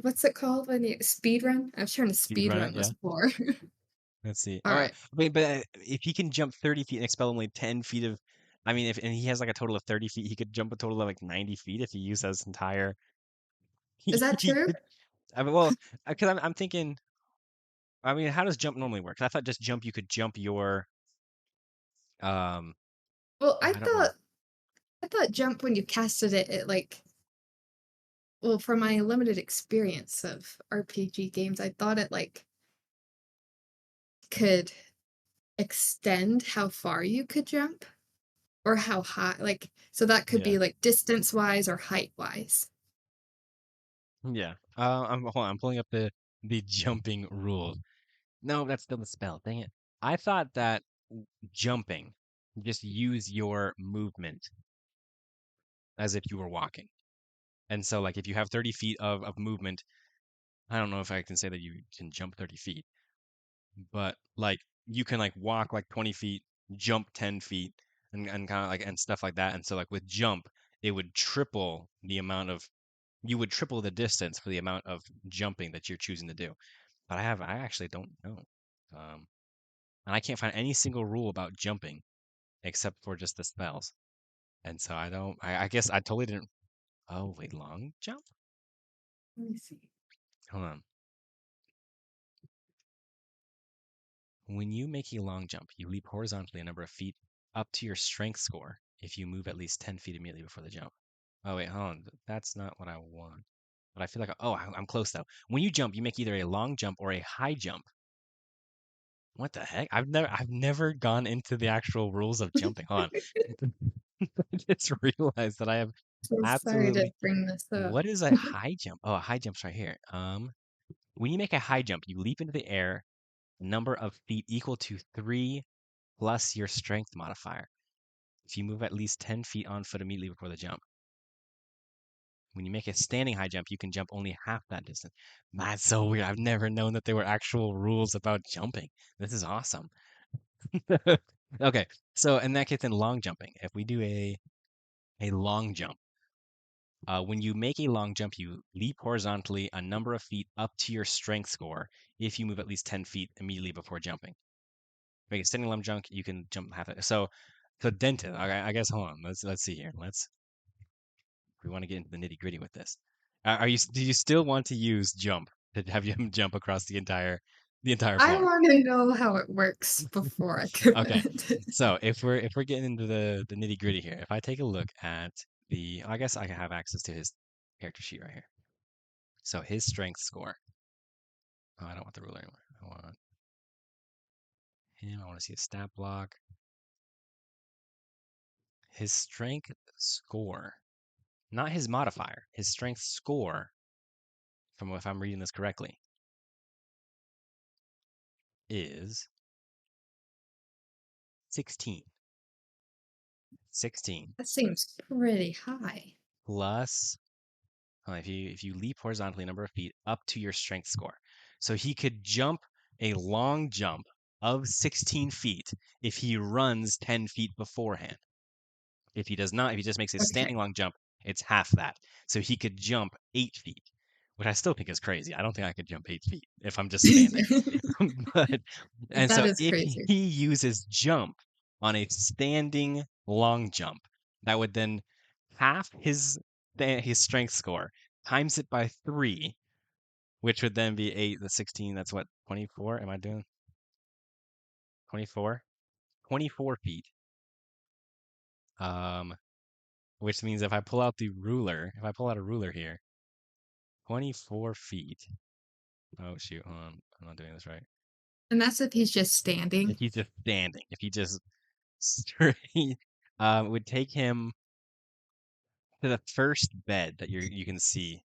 what's it called when you speed run? I was trying to Speed speed run it, run yeah. this floor. Let's see. All Oh, right. wait, but if he can jump 30 feet and expel only 10 feet of, I mean, if and he has like a total of 30 feet, he could jump a total of like 90 feet if he used his entire. Is that He true? could. I mean, well, because I'm thinking. I mean, how does jump normally work? 'Cause I thought just jump, you could jump your. Um, Well, I don't know. I thought jump when you casted it like well, from my limited experience of RPG games, I thought it like could extend how far you could jump or how high like so that could Yeah, be like distance wise or height wise. yeah. Hold on, I'm pulling up the jumping rules. No, that's still the spell. Dang it. I thought that jumping, just use your movement as if you were walking. And so, like, if you have 30 feet of movement, I don't know if I can say that you can jump 30 feet, but like, you can like walk like 20 feet, jump 10 feet, and kind of like, and stuff like that. And so, like, with jump, it would triple the amount of, you would triple the distance for the amount of jumping that you're choosing to do. But I actually don't know. Um, and I can't find any single rule about jumping except for just the spells. And so I don't, I guess I totally didn't. Oh, wait, long jump? Let me see. Hold on. When you make a long jump, you leap horizontally a number of feet up to your strength score if you move at least 10 feet immediately before the jump. Oh, wait, hold on. That's not what I want. But I feel like, oh, I'm close though. When you jump, you make either a long jump or a high jump. What the heck? I've never gone into the actual rules of jumping. Hold on. I just realized that I have So sorry to absolutely. bring this up. What is a high jump? Oh, a high jump's right here. When you make a high jump, you leap into the air number of feet equal to 3 plus your strength modifier. If you move at least 10 feet on foot immediately before the jump. When you make a standing high jump, you can jump only half that distance. That's so weird. I've never known that there were actual rules about jumping. This is awesome. Okay, so in that case, in long jumping, if we do a long jump, when you make a long jump, you leap horizontally a number of feet up to your strength score if you move at least 10 feet immediately before jumping. Make a standing long jump, you can jump half it. So dented. Okay, I guess hold on. Let's see here. We want to get into the nitty gritty with this. Do you still want to use jump? to have him jump across the entire I floor. want to know how it works before I Okay, commit. so if we're getting into the nitty gritty here, if I take a look at I guess I can have access to his character sheet right here. So his strength score. Oh, I don't want the ruler anymore. I want him. I want to see his stat block. His strength score, not his modifier. His strength score, from if I'm reading this correctly, is 16. 16 That seems pretty high. plus if you leap horizontally a number of feet up to your strength score. So he could jump a long jump of 16 feet if he runs 10 feet beforehand. If he does not, if he just makes a Okay. standing long jump, it's half that. So he could jump 8 feet, which I still think is crazy. I don't think I could jump 8 feet if I'm just standing. But and That so is if crazy. he uses jump on a standing long jump, that would then half his strength score, times it by 3, which would then be 8. That's 16. That's what, 24? Am I doing 24? 24 feet. Um, which means if I pull out a ruler here, 24 feet. Oh shoot, hold on. I'm not doing this right. And that's if he's just standing. If he's just standing, if he just straight, it would take him to the first bed that you can see.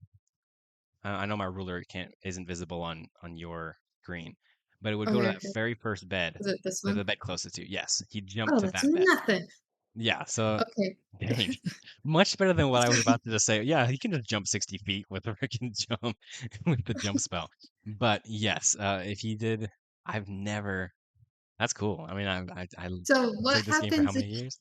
I know my ruler isn't visible on your screen, but it would go to Okay, that okay. very first bed, Is it this the one? bed closest to you. Yes, he jumped Oh, to that's that bed. nothing. Yeah, so Okay. dang, much better than what I was about to just say. Yeah, he can just jump 60 feet with a freaking jump with the jump spell. But yes, if he did, I've never. That's cool. I mean, I So played this game for how many years?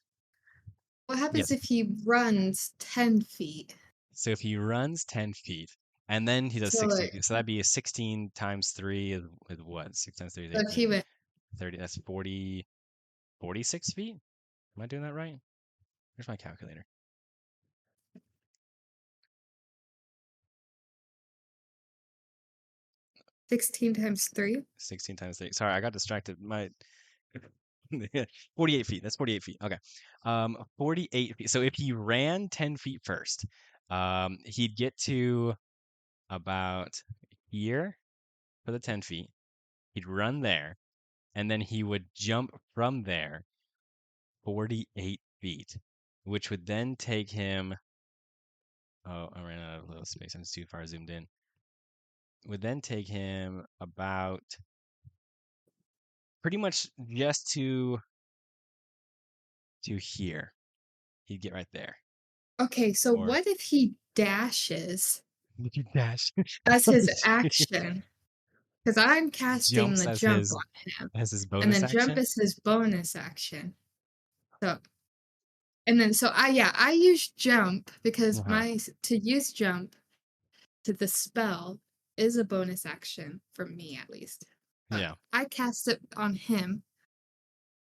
what happens Yes. if he runs 10 feet? So if he runs 10 feet and then he does So 16 like feet, so that'd be a 16 times 3 is what? 6 times 3 is so if he 18. went 30, that's 40, 46 feet? Am I doing that right? Where's my calculator? 16 times 3? 16 times 3. Sorry, I got distracted. 48 feet. That's 48 feet. Okay. 48 feet. So if he ran 10 feet first, he'd get to about here for the 10 feet. He'd run there, and then he would jump from there 48 feet, which would then take him. Oh, I ran out of little space. I'm too far zoomed in. Would then take him about pretty much just to here. He'd get right there. Okay, so Or what if he dashes would you dash? as Oh, his shoot. action? Because I'm casting Jumps the as jump his on him, as his and bonus then jump action. is his bonus action. So and then so I use jump because Uh-huh. my to use jump to the spell is a bonus action for me at least. But Yeah, I cast it on him.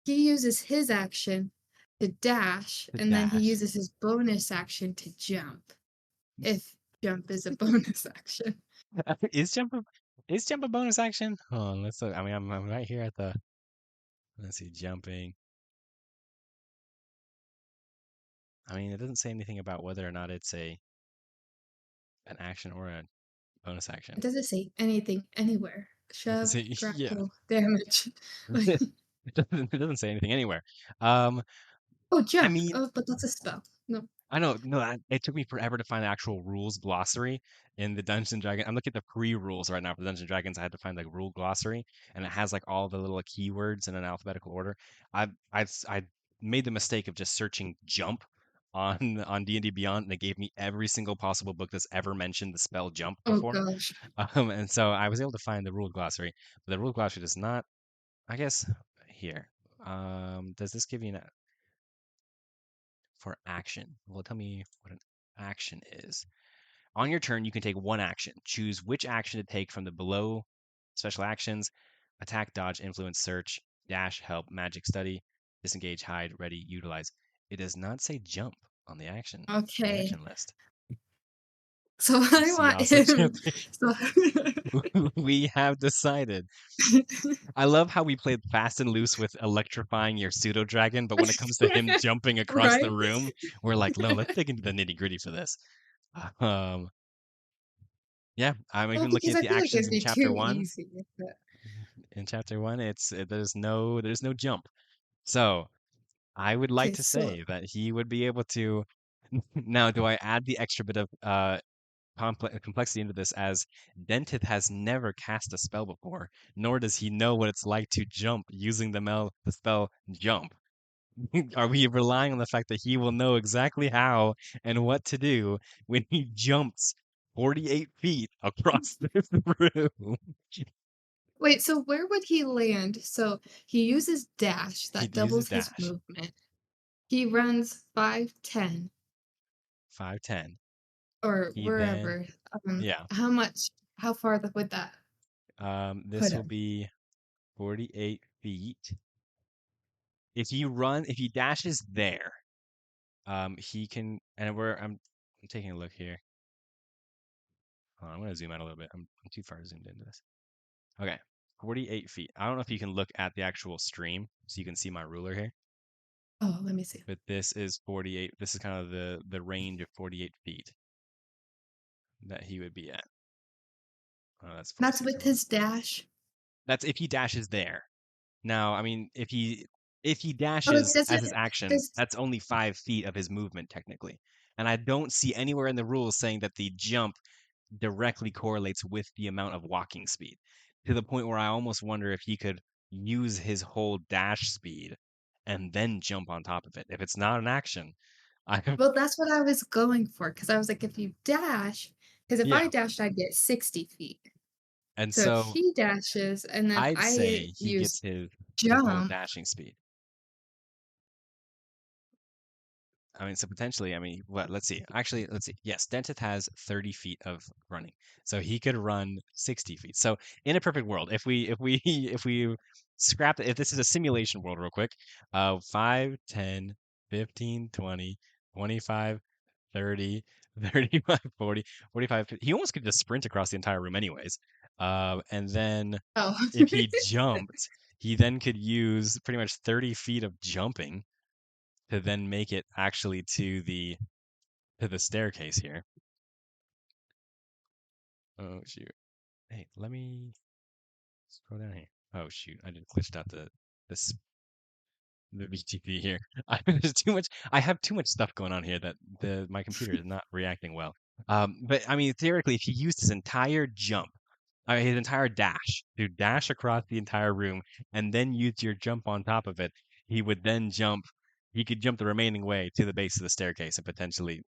He uses his action to dash, the and then he dash. uses his bonus action to jump. If jump is a bonus action. Is jump a bonus action? Hold on, let's look. I mean, I'm right here at the. Let's see, jumping. I mean, it doesn't say anything about whether or not it's an action or a bonus It action. doesn't say anything anywhere. Shove, See, yeah, grapple, damage. Like, it doesn't say anything anywhere. Um, oh, I jump. mean, Oh, but that's a spell. No. I know, no, it took me forever to find the actual rules glossary in the Dungeons and Dragons. I'm looking at the pre-rules right now for Dungeons and Dragons. I had to find like rule glossary, and it has like all the little keywords in an alphabetical order. I made the mistake of just searching jump on D&D Beyond, and it gave me every single possible book that's ever mentioned the spell jump Oh before. gosh. And so I was able to find the rule glossary, but the rule glossary does not. I guess here. Does this give you an for action? Well, tell me what an action is. On your turn, you can take one action. Choose which action to take from the below special actions: attack, dodge, influence, search, dash, help, magic, study, disengage, hide, ready, utilize. It does not say jump on the action Okay. list. So You I see want also him. jumping. So We have decided. I love how we played fast and loose with electrifying your pseudo dragon, but when it comes to him jumping across the right? room, we're like, no, let's dig into the nitty gritty for this. Um, yeah, I'm Well, even looking because at I the feel like actions it'd in be chapter too one. easy. But In chapter one, there's no jump. So I would like okay, to so say that he would be able to. Now, do I add the extra bit of complexity into this as Dentith has never cast a spell before, nor does he know what it's like to jump using the spell jump. Are we relying on the fact that he will know exactly how and what to do when he jumps 48 feet across this room? wait, so where would he land? So he uses dash He that uses doubles his dash movement. He runs 5'10" 5'10". or He then, wherever. yeah, How far would that this put will him? be 48 feet. If he dashes there, he can, and I'm taking a look here. Hold on, I'm gonna zoom out a little bit. I'm too far zoomed into this. Okay, 48 feet. I don't know if you can look at the actual stream, so you can see my ruler here. Oh, let me see. But this is 48. This is kind of the range of 48 feet that he would be at. Oh, that's That's 46. with Hold on. his dash. That's if he dashes there. Now, I mean, if he Oh, it dashes as doesn't. his action, Does that's only 5 feet of his movement technically. And I don't see anywhere in the rules saying that the jump directly correlates with the amount of walking speed, to the point where I almost wonder if he could use his whole dash speed and then jump on top of it. If it's not an action, I have, well, that's what I was going for because I was like, if you dash, because if yeah. I dashed, I'd get 60 feet. And So if so he dashes and then I'd I say he use gets his whole jump, dashing speed. I mean, so potentially, I mean, what? Let's see. Actually, let's see. Yes, Dentith has 30 feet of running, so he could run 60 feet. So in a perfect world, if we scrap if this is a simulation world, real quick, 5, 10, 15, 20, 25, 30, 35, 40, 45. He almost could just sprint across the entire room, anyways. And then oh, if he jumped, he then could use pretty much 30 feet of jumping to then make it actually to the staircase here. Oh shoot. Hey, let me scroll down here. Oh shoot, I just glitched out this the VTP here. There's too much. I have too much stuff going on here that my computer is not reacting well. But I mean, theoretically, if he used his entire jump, I mean, his entire dash to dash across the entire room and then use your jump on top of it, he would then jump. He could jump the remaining way to the base of the staircase and potentially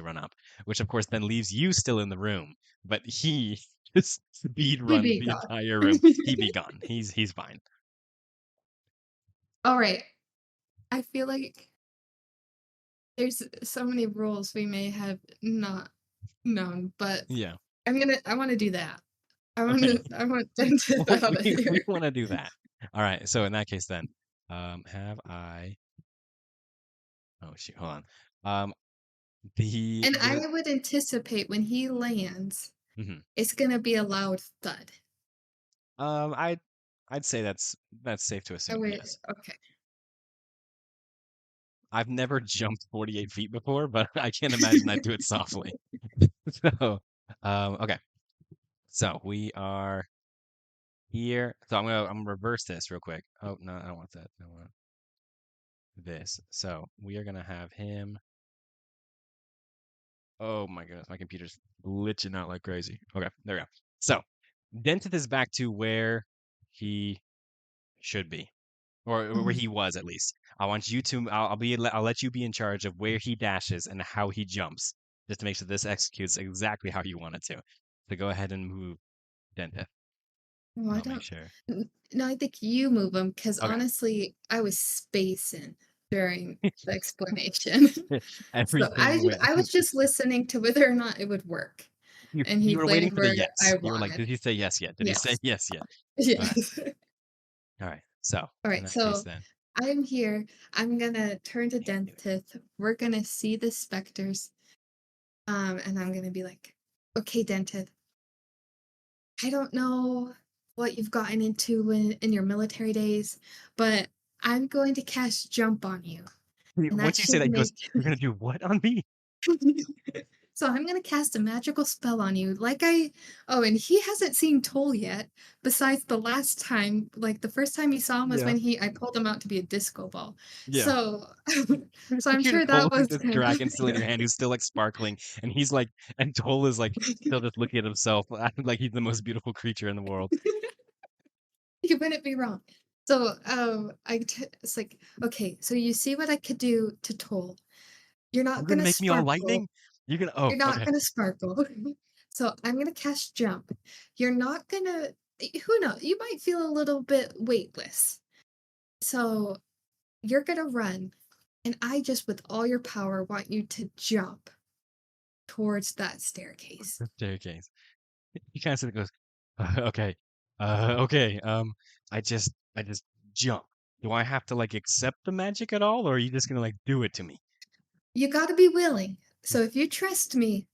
run up, which of course then leaves you still in the room. But he just speed he'd runs be the gone. entire room. He'd be gone. He's fine. All right. I feel like there's so many rules we may have not known, but Yeah. I want to do that. Okay. I want dentist Well, out of we here. want to do that. All right. So in that case, then, have I? Oh shoot, hold on. Um, the And the I would anticipate when he lands, mhm. it's gonna be a loud thud. I'd say that's safe to Oh assume. wait, Yes. okay. I've never jumped 48 feet before, but I can't imagine I'd do it softly. So, okay. So we are here. So I'm gonna reverse this real quick. Oh no, I don't want that. I want this. So we are gonna have him. Oh my goodness, my computer's glitching out like crazy. Okay, there we go. So Dentith is back to where he should be, or where Mhm. he was at least. I want you to. I'll let you be in charge of where he dashes and how he jumps, just to make sure this executes exactly how you want it to. So go ahead and move Dentith. Well, I I'll make don't. sure. No, I think you move them because Okay. honestly, I was spacing during the explanation. So Everything went. I was just listening to whether or not it would work, You and he you were waiting landed for the where yes. I You were like, wanted. did he say yes yet? Did he say Yes, yes yet? Okay. yes. All right. So All in right, that case, so then. I'm here. I'm gonna turn to I knew it. Dentith. We're gonna see the specters, and I'm gonna be like, Okay, Dented. I don't know what you've gotten into in your military days, but I'm going to cast jump on you, and that Once you say should that, he goes, make "You're gonna do what on me?" So I'm gonna cast a magical spell on you. Oh, and he hasn't seen Toll yet. Besides the last time, like the first time you saw him was Yeah, when I pulled him out to be a disco ball. yeah. So, so I'm You're sure just that holding was this kind of dragon still in your hand, who's still like sparkling, and he's like, and Toll is like still just looking at himself, like he's the most beautiful creature in the world. you wouldn't be wrong. So, it's like, okay, so you see what I could do to Toll. You're You're not gonna gonna make me all sparkle. lightning. You're gonna. Oh, You're not okay. gonna sparkle. So I'm gonna cast jump. You're not gonna. Who knows? You might feel a little bit weightless. So you're gonna run, and I just, with all your power, want you to jump towards that staircase. The staircase. He kind of sits and goes, okay, okay. I just jump. Do I have to like accept the magic at all, or are you just gonna like do it to me? You gotta be willing. So if you trust me,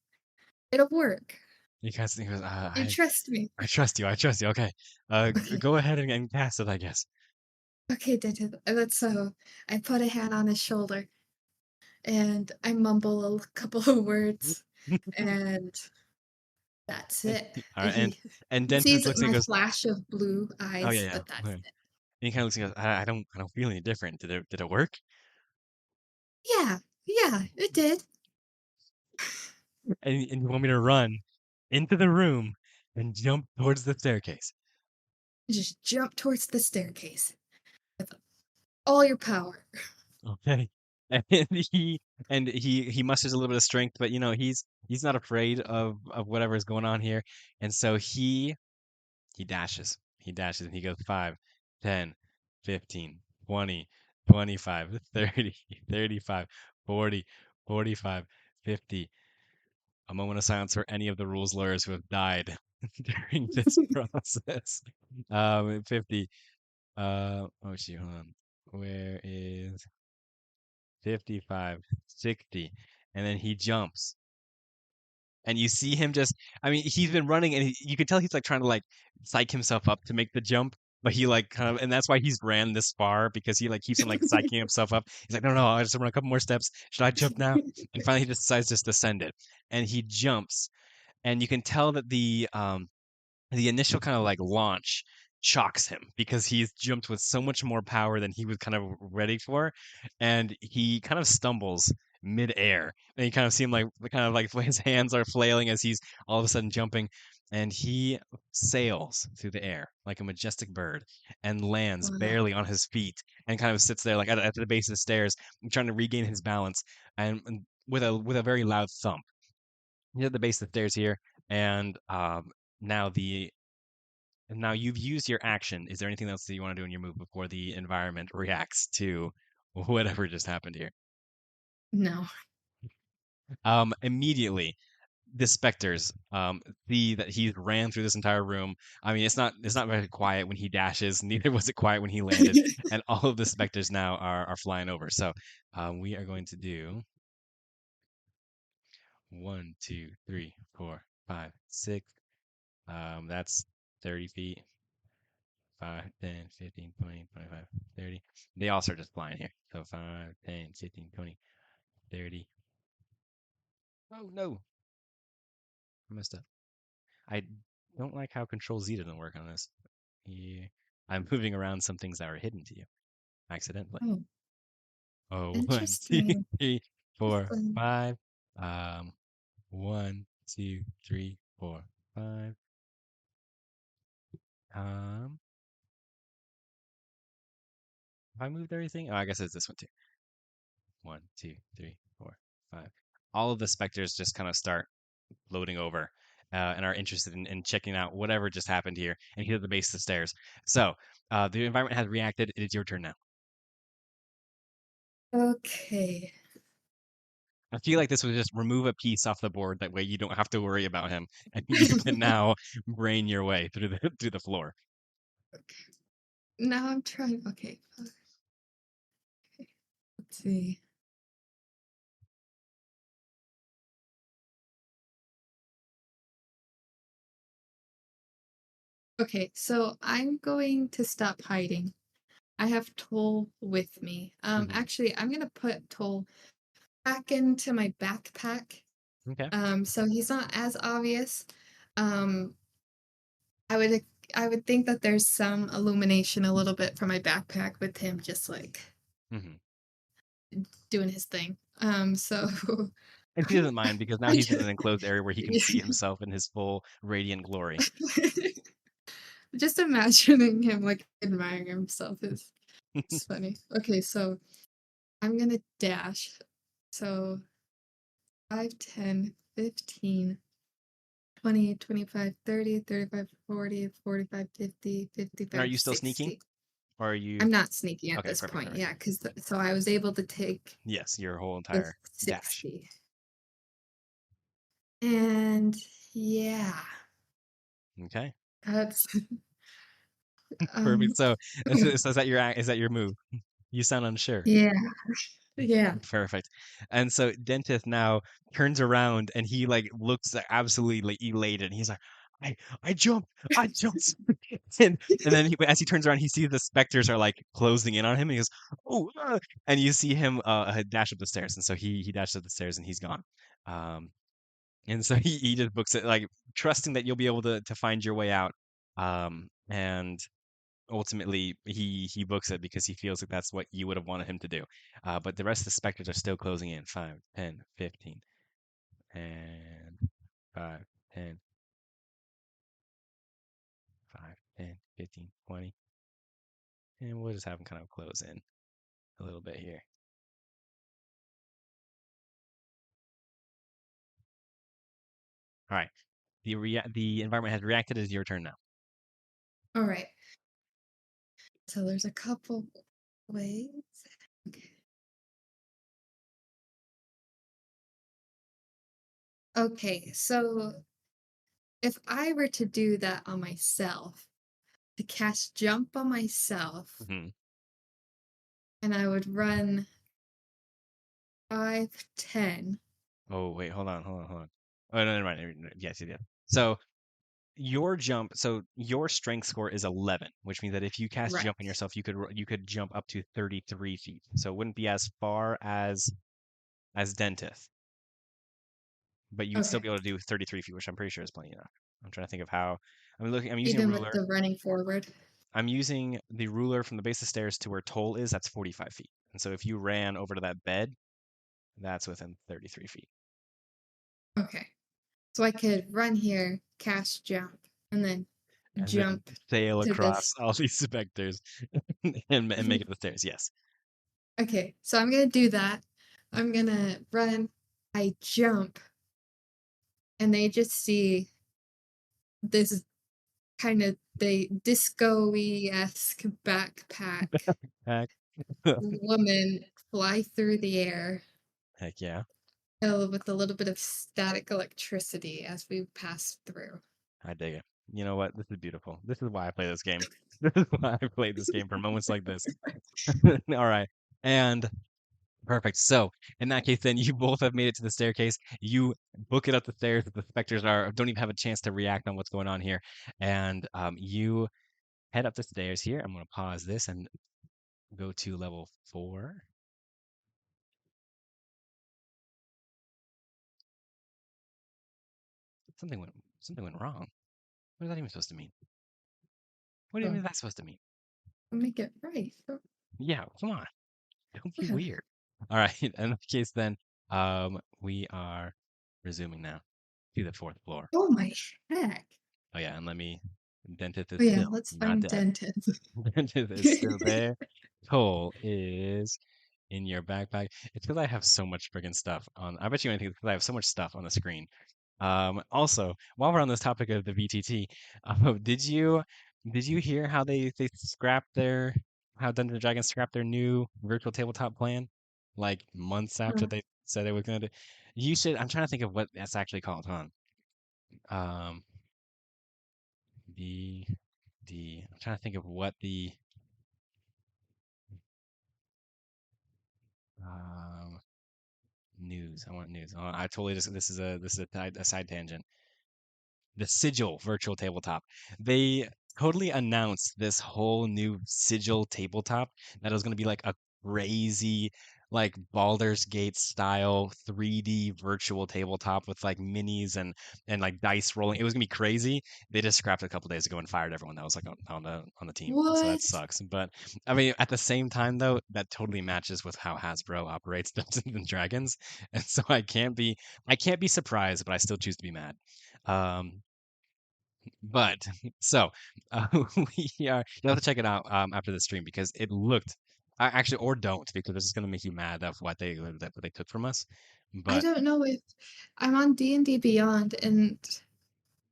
it'll work. He kind of goes, You trust me. I trust you. I trust you. Okay, Okay. go ahead and cast it, I guess. Okay, Detective. That's so. I put a hand on his shoulder and I mumble a couple of words, and that's it. All right, and He Denton sees looks and my goes, flash of blue oh yeah, eyes, yeah. but that's Okay. And it. he kind of looks and goes, I don't feel any different. Did it work? Yeah, yeah, it did. And you want me to run into the room and jump towards the staircase? Just jump towards the staircase with all your power. Okay. And he musters a little bit of strength, but you know, he's not afraid of whatever is going on here. And so he dashes. He dashes and he goes 5, 10, 15, 20, 25, 30, 35, 40, 45, 50. A moment of silence for any of the rules lawyers who have died during this process. 50. Oh shoot, hold on. Where is 55, 60, and then he jumps. And you see him just, I mean, he's been running and you can tell he's like trying to like psych himself up to make the jump, but he like kind of, and that's why he's ran this far because he like keeps on like psyching himself up. He's like, no, I just run a couple more steps. Should I jump now? And finally he just decides just to send it. And he jumps, and you can tell that the initial kind of like launch shocks him because he's jumped with so much more power than he was kind of ready for, and he kind of stumbles midair. And you kind of see him like his hands are flailing as he's all of a sudden jumping, and he sails through the air like a majestic bird and lands Wow. barely on his feet and kind of sits there like at the base of the stairs trying to regain his balance and with a very loud thump. He's at the base of the stairs here, and now the now you've used your action. Is there anything else that you want to do in your move before the environment reacts to whatever just happened here? No. Immediately, the specters see that he ran through this entire room. I mean, it's not very quiet when he dashes. Neither was it quiet when he landed. And all of the specters now are flying over. So we are going to do 1, 2, 3, 4, 5, 6. That's 30 feet. 5, 10, 15, 20, 25, 30. They all start just flying here. So 5, 10, 15, 20, 30. Oh no, I messed up. I don't like how Control Z didn't work on this. Here. I'm moving around some things that are hidden to you accidentally. Oh, Oh, one, two, interesting. three, four, Um, 5. Um, 1, 2, 3, 4, 5. Um, have I moved everything? Oh, I guess it's this one too. 1, 2, 3, 4, 5. All of the specters just kind of start loading over and are interested in checking out whatever just happened here. And he's at the base of the stairs. So the environment has reacted. It is your turn now. Okay. I feel like this would just remove a piece off the board. That way you don't have to worry about him, and you can now brain your way through the through the floor. Now I'm trying. Okay. Let's see. Okay, so I'm going to stop hiding. I have Toll with me. Hmm. Actually, I'm gonna put Toll back into my backpack. Okay. So he's not as obvious. Um, I would I would think that there's some illumination a little bit from my backpack with him just like Hmm. doing his thing. So And he doesn't mind because now I he's in an enclosed area where he can see himself in his full radiant glory. just imagining him like admiring himself is it's funny. Okay, so I'm gonna dash. So 5, 10, 15, 20, 25, 30, 35, 40, 45, 50, And are 55, you still sneaking, 60. or are you? I'm not sneaking at Okay, this perfect, point. perfect. Yeah, because so I was able to take Yes, your whole the entire dash. 60. And yeah, Okay, that's perfect. um So is that your move? You sound unsure. yeah, yeah. Perfect. And so Dentith now turns around and he like looks like absolutely like elated. He's like, I jumped, I jumped. And then as he turns around, he sees the specters are like closing in on him. And he goes, oh, and you see him dash up the stairs. And so he dashes up the stairs and he's gone. Um, and so he just books it like trusting that you'll be able to find your way out. And ultimately he books it because he feels like that's what you would have wanted him to do. But the rest of the specters are still closing in. 5, 10, 15, and 5, 10, 5, 10, 15, 20. And we'll just have them kind of close in a little bit here. All right. The environment has reacted. It's your turn now. All right. So there's a couple ways. Okay. Okay, so if I were to do that on myself, to cast jump on myself, Hmm. and I would run 5, 10. Oh, wait, hold on. Oh, no, never mind. Yes, you did. So your strength score is 11, which means that if you cast Right. jump on yourself, you could jump up to 33 feet. So it wouldn't be as far as Dentith, but you would still Okay. be able to do 33 feet, which I'm pretty sure is plenty enough. I'm trying to think of how I'm using a Even with ruler. the running forward. I'm using the ruler from the base of the stairs to where Toll is. That's 45 feet. And so if you ran over to that bed, that's within 33 feet. Okay. So I could run here, cast jump, and then And then jump sail to this. across all these specters and make it the stairs. Yes. Okay, so I'm gonna do that. I'm gonna run, I jump, and they just see this kind of the disco-esque backpack Heck, woman fly through the air heck yeah. with a little bit of static electricity as we pass through. I dig it. You know what? This is beautiful. This is why I play this game. This is why I play this game for moments like this. All right. And perfect. So in that case, then you both have made it to the staircase. You book it up the stairs. The specters are don't even have a chance to react on what's going on here. And you head up the stairs here. I'm going to pause this and go to level 4. Something went wrong. What is that even supposed to mean? What even So is that supposed to mean? I'll make it right. So, Yeah, come on. Don't be yeah. weird. All right. In that case, then we are resuming now to the 4th floor. Oh my heck. Oh yeah, and let me. Dentith Oh is yeah, still let's not find dead. dentist. Dentith is still there. Toll is in your backpack. It's because I have so much friggin' stuff on. I bet you anything because I have so much stuff on the screen. Also, while we're on this topic of the VTT, did you hear how they scrapped their how Dungeons and Dragons scrapped their new virtual tabletop plan like months after Uh, they said they were gonna do? You should. I'm trying to think of what that's actually called, huh? Um, the I'm trying to think of what the um news. I want news. I totally just this is a side tangent. The Sigil virtual tabletop. They totally announced this whole new sigil tabletop that was going to be like a crazy, like Baldur's Gate style 3D virtual tabletop with like minis and like dice rolling. It was gonna be crazy. They just scrapped it a couple days ago and fired everyone that was like on the team, and so that What? sucks. But I mean, at the same time though, that totally matches with how Hasbro operates Dungeons and Dragons, and so I can't be surprised, but I still choose to be mad. Um, but so uh, you'll have to check it out after the stream because it looked actually, or don't, because it's just gonna make you mad of what they took from us. I But don't know if I'm on D&D Beyond and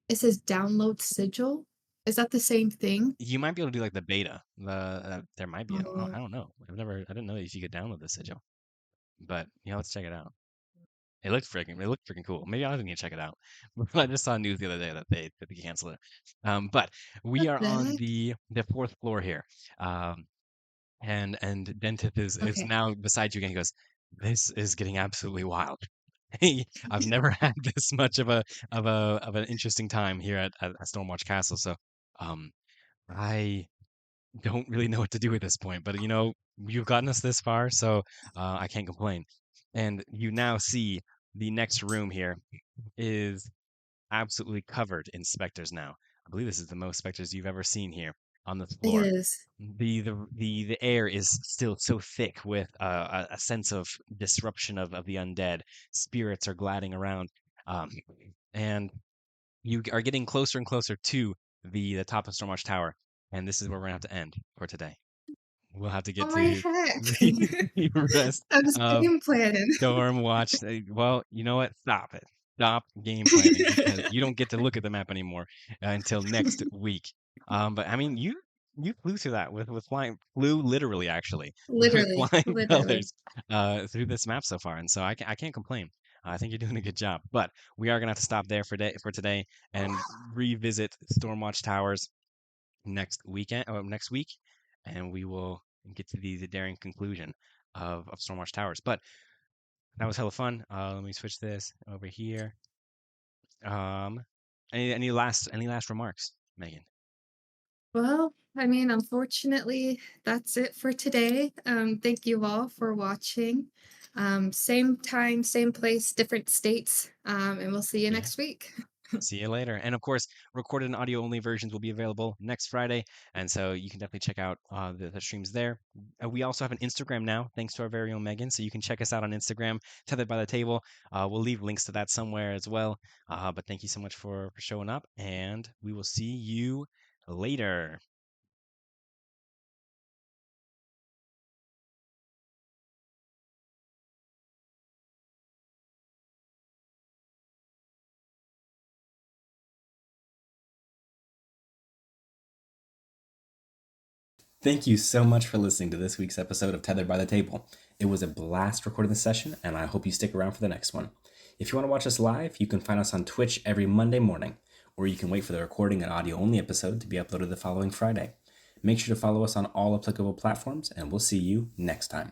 it says download sigil. Is that the same thing? you might be able to do like the beta. There might be. I Oh, don't know. I didn't know if you could download the sigil, but let's check it out. It looked freaking cool. Maybe I don't need to check it out. But I just saw news the other day that they canceled it. But we what are the on heck? the fourth floor here. Um, and Dentith is Okay. now beside you again. He goes, "This is getting absolutely wild. Hey, I've never had this much of an interesting time here at Stormwatch Castle. So, um, I don't really know what to do at this point. But you've gotten us this far, so I can't complain. And you now see the next room here is absolutely covered in specters now. I believe this is the most specters you've ever seen here on this It floor. is. The air is still so thick with a sense of disruption of the undead. Spirits are gliding around, um, and you are getting closer and closer to the top of Stormwatch Tower. And this is where we're gonna have to end for today. We'll have to Oh get my to heck. the rest I was of game planning. Stormwatch. Well, you know what? Stop it. Stop game planning because you don't get to look at the map anymore until next week. But I mean, you flew through that with flying, flew literally actually with Literally, flying literally. colors through this map so far, and so I can't complain. I think you're doing a good job. But we are gonna have to stop there for today and revisit Stormwatch Towers next week, and we will get to the daring conclusion of Stormwatch Towers. But that was hella fun. Let me switch this over here. Um, any last remarks, Megan? Well, I mean, unfortunately, that's it for today. Thank you all for watching. Same time, same place, different states. And we'll see you Yeah. next week. See you later. And of course, recorded and audio only versions will be available next Friday. And so you can definitely check out the streams there. We also have an Instagram now, thanks to our very own Megan. So you can check us out on Instagram, Tethered by the Table. We'll leave links to that somewhere as well. But thank you so much for showing up, and we will see you later. Thank you so much for listening to this week's episode of Tethered by the Table. It was a blast recording this session, and I hope you stick around for the next one. If you want to watch us live, you can find us on Twitch every Monday morning, or you can wait for the recording and audio only episode to be uploaded the following Friday. Make sure to follow us on all applicable platforms, and we'll see you next time.